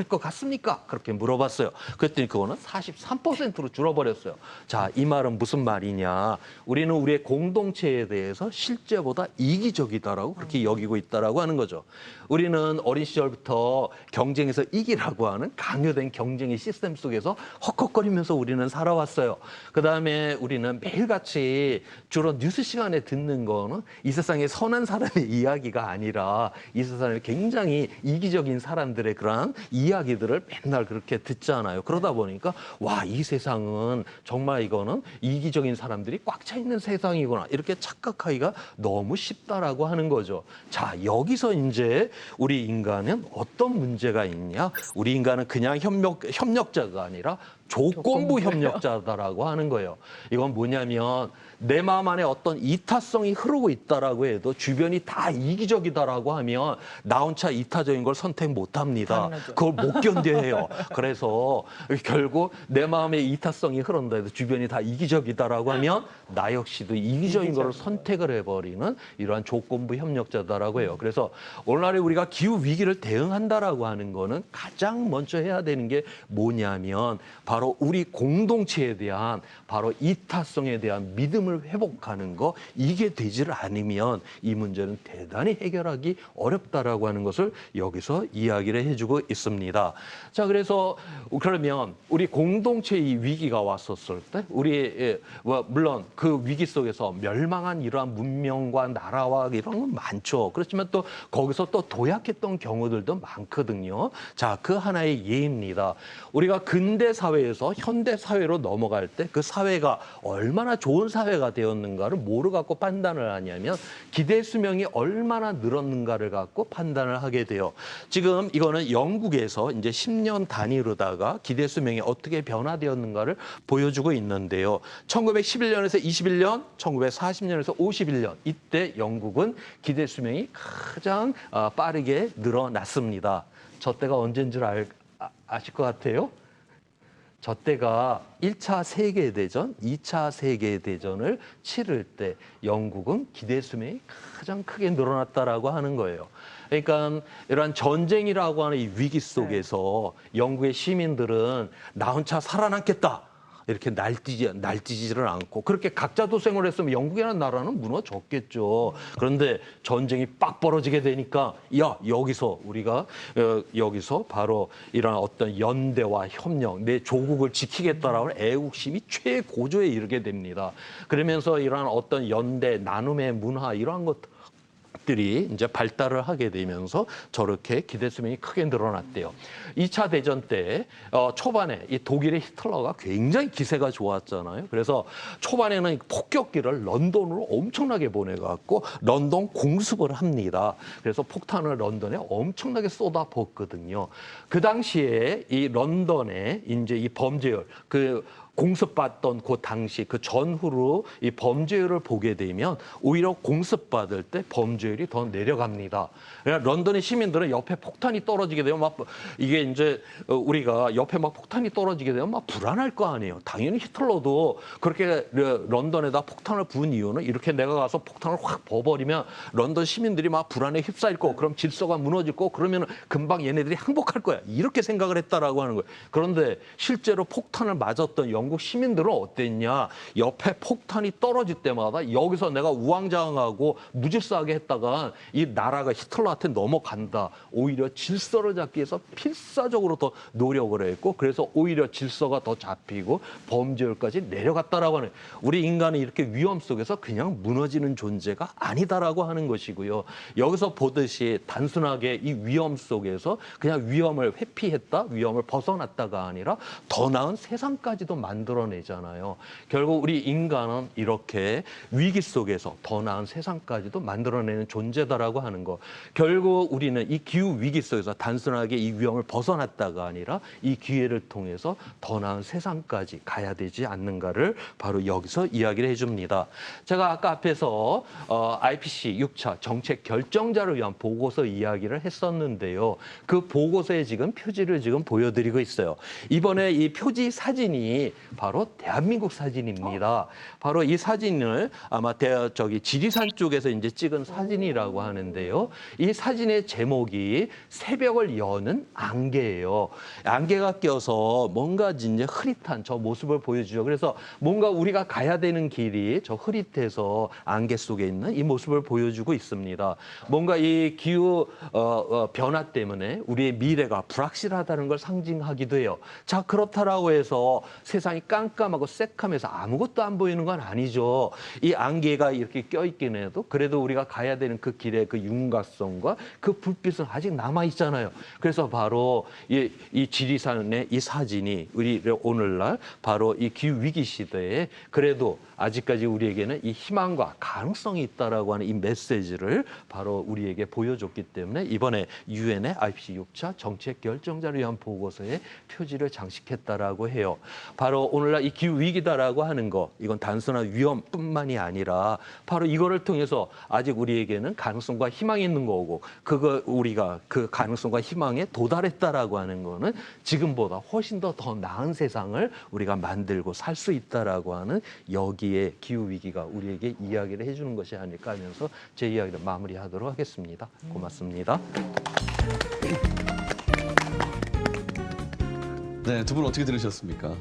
것 같습니까? 그렇게 물어봤어요. 그랬더니 그거는 43%로 줄어버렸어요. 자, 이 말은 무슨 말이냐? 우리는 우리의 공동체에 대해서 실제보다 이기적이다라고 그렇게 여기고 있다라고 하는 거죠. 우리는 어린 시절부터 경쟁에서 이기라고 하는 강요된 경쟁의 시스템 속에서 헉헉거리면서 우리는 살아왔어요. 그다음에 우리는 매일같이 주로 뉴스 시간에 듣는 거는 이 세상에 선한 사람의 이야기가 아니라 이 세상에 굉장히 이기적인 사람들의 그런 이야기들을 맨날 그렇게 듣잖아요. 그러다 보니까 와, 이 세상은 정말 이거는 이기적인 사람들이 꽉 차 있는 세상이구나 이렇게 착각하기가 너무 쉽다라고 하는 거죠. 자, 여기서 이제 우리 인간은 어떤 문제가 있냐? 우리 인간은 그냥 협력자가 아니라 조건부 협력자다라고 하는 거예요. 이건 뭐냐면 내 마음 안에 어떤 이타성이 흐르고 있다라고 해도 주변이 다 이기적이다라고 하면 나 혼자 이타적인 걸 선택 못합니다. 당연하죠. 그걸 못 견뎌해요. 그래서 결국 내 마음에 이타성이 흐른다 해도 주변이 다 이기적이다라고 하면 나 역시도 이기적인 거를 선택을 해버리는 이러한 조건부 협력자다라고 해요. 그래서 오늘날에 우리가 기후 위기를 대응한다라고 하는 거는 가장 먼저 해야 되는 게 뭐냐면 바로 우리 공동체에 대한 바로 이타성에 대한 믿음을 회복하는 거, 이게 되질 않으면 이 문제는 대단히 해결하기 어렵다라고 하는 것을 여기서 이야기를 해주고 있습니다. 자, 그래서 그러면 우리 공동체의 위기가 왔었을 때 우리 물론 그 위기 속에서 멸망한 이러한 문명과 나라와 이런 건 많죠. 그렇지만 또 거기서 또 도약했던 경우들도 많거든요. 자, 그 하나의 예입니다. 우리가 근대 사회에서 현대 사회로 넘어갈 때 그 사회가 얼마나 좋은 사회가 되었는가를 뭐를 갖고 판단을 하냐면 기대 수명이 얼마나 늘었는가를 갖고 판단을 하게 돼요. 지금 이거는 영국에서 이제 10년 단위로다가 기대 수명이 어떻게 변화되었는가를 보여주고 있는데요. 1911년에서 21년, 1940년에서 51년 이때 영국은 기대 수명이 가장 빠르게 늘어났습니다. 저 때가 언제인 줄 아실 것 같아요? 저 때가 1차 세계대전, 2차 세계대전을 치를 때 영국은 기대 수명이 가장 크게 늘어났다라고 하는 거예요. 그러니까 이러한 전쟁이라고 하는 이 위기 속에서 영국의 시민들은 나 혼자 살아남겠다. 이렇게 날뛰지를 않고 그렇게 각자 도생을 했으면 영국이라는 나라는 무너졌겠죠. 그런데 전쟁이 빡 벌어지게 되니까 야, 여기서 우리가 여기서 바로 이런 어떤 연대와 협력, 내 조국을 지키겠다라는 애국심이 최고조에 이르게 됩니다. 그러면서 이러한 어떤 연대, 나눔의 문화 이러한 것들이 이제 발달을 하게 되면서 저렇게 기대 수명이 크게 늘어났대요. 2차 대전 때 초반에 이 독일의 히틀러가 굉장히 기세가 좋았잖아요. 그래서 초반에는 폭격기를 런던으로 엄청나게 보내갖고 런던 공습을 합니다. 그래서 폭탄을 런던에 엄청나게 쏟아붓거든요. 그 당시에 이 런던에 이제 이 범죄율 공습받던 그 당시 그 전후로 이 범죄율을 보게 되면 오히려 공습받을 때 범죄율이 더 내려갑니다. 그러니까 런던의 시민들은 옆에 폭탄이 떨어지게 되면 막 이게 이제 우리가 옆에 막 폭탄이 떨어지게 되면 막 불안할 거 아니에요. 당연히 히틀러도 그렇게 런던에다 폭탄을 부은 이유는 이렇게 내가 가서 폭탄을 확 버버리면 런던 시민들이 막 불안에 휩싸일 거고 그럼 질서가 무너질 거고 그러면 금방 얘네들이 항복할 거야. 이렇게 생각을 했다라고 하는 거예요. 그런데 실제로 폭탄을 맞았던 영국 시민들은 어땠냐? 옆에 폭탄이 떨어질 때마다 여기서 내가 우왕좌왕하고 무질서하게 했다가 이 나라가 히틀러한테 넘어간다. 오히려 질서를 잡기 위해서 필사적으로 더 노력을 했고 그래서 오히려 질서가 더 잡히고 범죄율까지 내려갔다라고 하는 우리 인간은 이렇게 위험 속에서 그냥 무너지는 존재가 아니다라고 하는 것이고요. 여기서 보듯이 단순하게 이 위험 속에서 그냥 위험을 회피했다, 위험을 벗어났다가 아니라 더 나은 세상까지도 만들어내잖아요. 결국 우리 인간은 이렇게 위기 속에서 더 나은 세상까지도 만들어내는 존재다라고 하는 거. 결국 우리는 이 기후 위기 속에서 단순하게 이 위험을 벗어났다가 아니라 이 기회를 통해서 더 나은 세상까지 가야 되지 않는가를 바로 여기서 이야기를 해줍니다. 제가 아까 앞에서 IPC 6차 정책 결정자를 위한 보고서 이야기를 했었는데요. 그 보고서에 지금 표지를 지금 보여드리고 있어요. 이번에 이 표지 사진이 바로 대한민국 사진입니다. 바로 이 사진을 아마 지리산 쪽에서 이제 찍은 사진이라고 하는데요. 이 사진의 제목이 새벽을 여는 안개예요. 안개가 껴서 뭔가 이제 흐릿한 저 모습을 보여주죠. 그래서 뭔가 우리가 가야 되는 길이 저 흐릿해서 안개 속에 있는 이 모습을 보여주고 있습니다. 뭔가 이 기후 변화 때문에 우리의 미래가 불확실하다는 걸 상징하기도 해요. 자, 그렇다라고 해서 세상이 깜깜하고 새카매서 아무것도 안 보이는 건 아니죠. 이 안개가 이렇게 껴있긴 해도 그래도 우리가 가야 되는 그 길의 그 윤곽성과 그 불빛은 아직 남아있잖아요. 그래서 바로 이 지리산의 이 사진이 우리를 오늘날 바로 이 기후위기 시대에 그래도 아직까지 우리에게는 이 희망과 가능성이 있다라고 하는 이 메시지를 바로 우리에게 보여줬기 때문에 이번에 유엔의 IPCC 6차 정책 결정자를 위한 보고서에 표지를 장식했다라고 해요. 바로 오늘날 이 기후 위기다라고 하는 거 이건 단순한 위험뿐만이 아니라 바로 이거를 통해서 아직 우리에게는 가능성과 희망이 있는 거고 그거 우리가 그 가능성과 희망에 도달했다라고 하는 거는 지금보다 훨씬 더 나은 세상을 우리가 만들고 살 수 있다라고 하는 여기에 기후 위기가 우리에게 이야기를 해주는 것이 아닐까 하면서 제 이야기를 마무리하도록 하겠습니다. 고맙습니다. 네, 두 분 어떻게 들으셨습니까?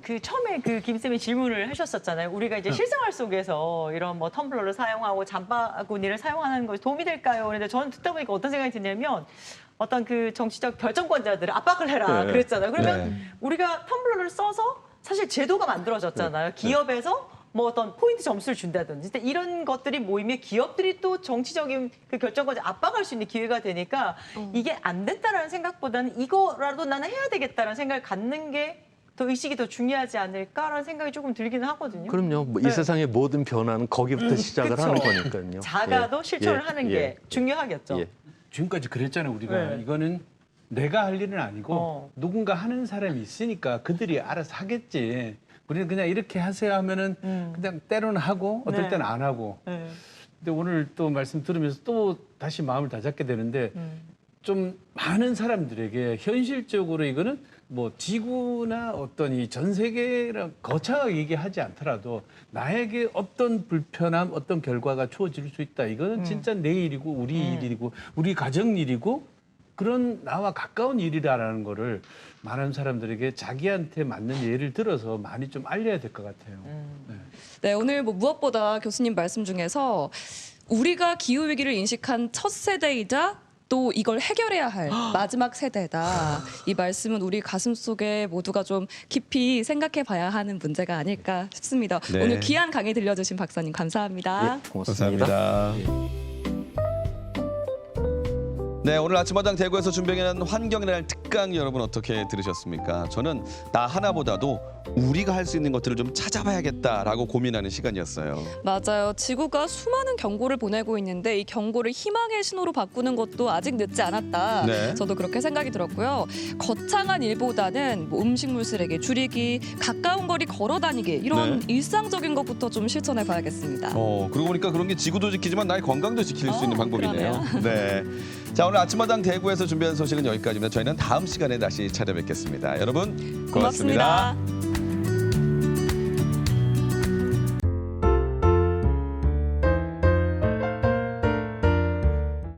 그 처음에 그 김쌤이 질문을 하셨었잖아요. 우리가 이제 실생활 속에서 이런 뭐 텀블러를 사용하고 장바구니를 사용하는 것이 도움이 될까요? 그런데 저는 듣다 보니까 어떤 생각이 드냐면 어떤 그 정치적 결정권자들을 압박을 해라 네. 그랬잖아요. 그러면 네. 우리가 텀블러를 써서 사실 제도가 만들어졌잖아요. 기업에서 뭐 어떤 포인트 점수를 준다든지 이런 것들이 모이면 기업들이 또 정치적인 그 결정까지 압박할 수 있는 기회가 되니까 이게 안 됐다라는 생각보다는 이거라도 나는 해야 되겠다라는 생각을 갖는 게 더 의식이 더 중요하지 않을까라는 생각이 조금 들기는 하거든요. 그럼요. 뭐 이 네. 세상의 모든 변화는 거기부터 시작을 그쵸. 하는 거니까요. 작아도 예. 실천을 예. 하는 예. 게 중요하겠죠. 예. 지금까지 그랬잖아요. 우리가 네. 이거는 내가 할 일은 아니고 누군가 하는 사람이 있으니까 그들이 알아서 하겠지. 우리는 그냥 이렇게 하세요 하면은 그냥 때로는 하고 어떨 네. 때는 안 하고. 네. 근데 오늘 또 말씀 들으면서 또 다시 마음을 다잡게 되는데 좀 많은 사람들에게 현실적으로 이거는 뭐 지구나 어떤 이 전 세계랑 거창하게 얘기하지 않더라도 나에게 어떤 불편함, 어떤 결과가 주어질 수 있다. 이거는 진짜 내 일이고 우리 일이고 우리 가정 일이고 그런 나와 가까운 일이라는 거를 많은 사람들에게 자기한테 맞는 예를 들어서 많이 좀 알려야 될 것 같아요. 네, 오늘 뭐 무엇보다 교수님 말씀 중에서 우리가 기후 위기를 인식한 첫 세대이자 또 이걸 해결해야 할 마지막 세대다. 이 말씀은 우리 가슴 속에 모두가 좀 깊이 생각해 봐야 하는 문제가 아닐까 싶습니다. 네. 오늘 귀한 강의 들려주신 박사님 감사합니다. 예, 고맙습니다. 감사합니다. 네, 오늘 아침마당 대구에서 준비한 환경이라는 특강 여러분 어떻게 들으셨습니까? 저는 나 하나보다도 우리가 할 수 있는 것들을 좀 찾아봐야겠다라고 고민하는 시간이었어요. 맞아요. 지구가 수많은 경고를 보내고 있는데 이 경고를 희망의 신호로 바꾸는 것도 아직 늦지 않았다. 네. 저도 그렇게 생각이 들었고요. 거창한 일보다는 뭐 음식물 쓰레기 줄이기, 가까운 거리 걸어 다니기 이런 네. 일상적인 것부터 좀 실천해 봐야겠습니다. 그러고 보니까 그런 게 지구도 지키지만 나의 건강도 지킬 수 있는 방법이네요. 네. 자, 오늘 아침마당 대구에서 준비한 소식은 여기까지입니다. 저희는 다음 시간에 다시 찾아뵙겠습니다. 여러분 고맙습니다. 고맙습니다.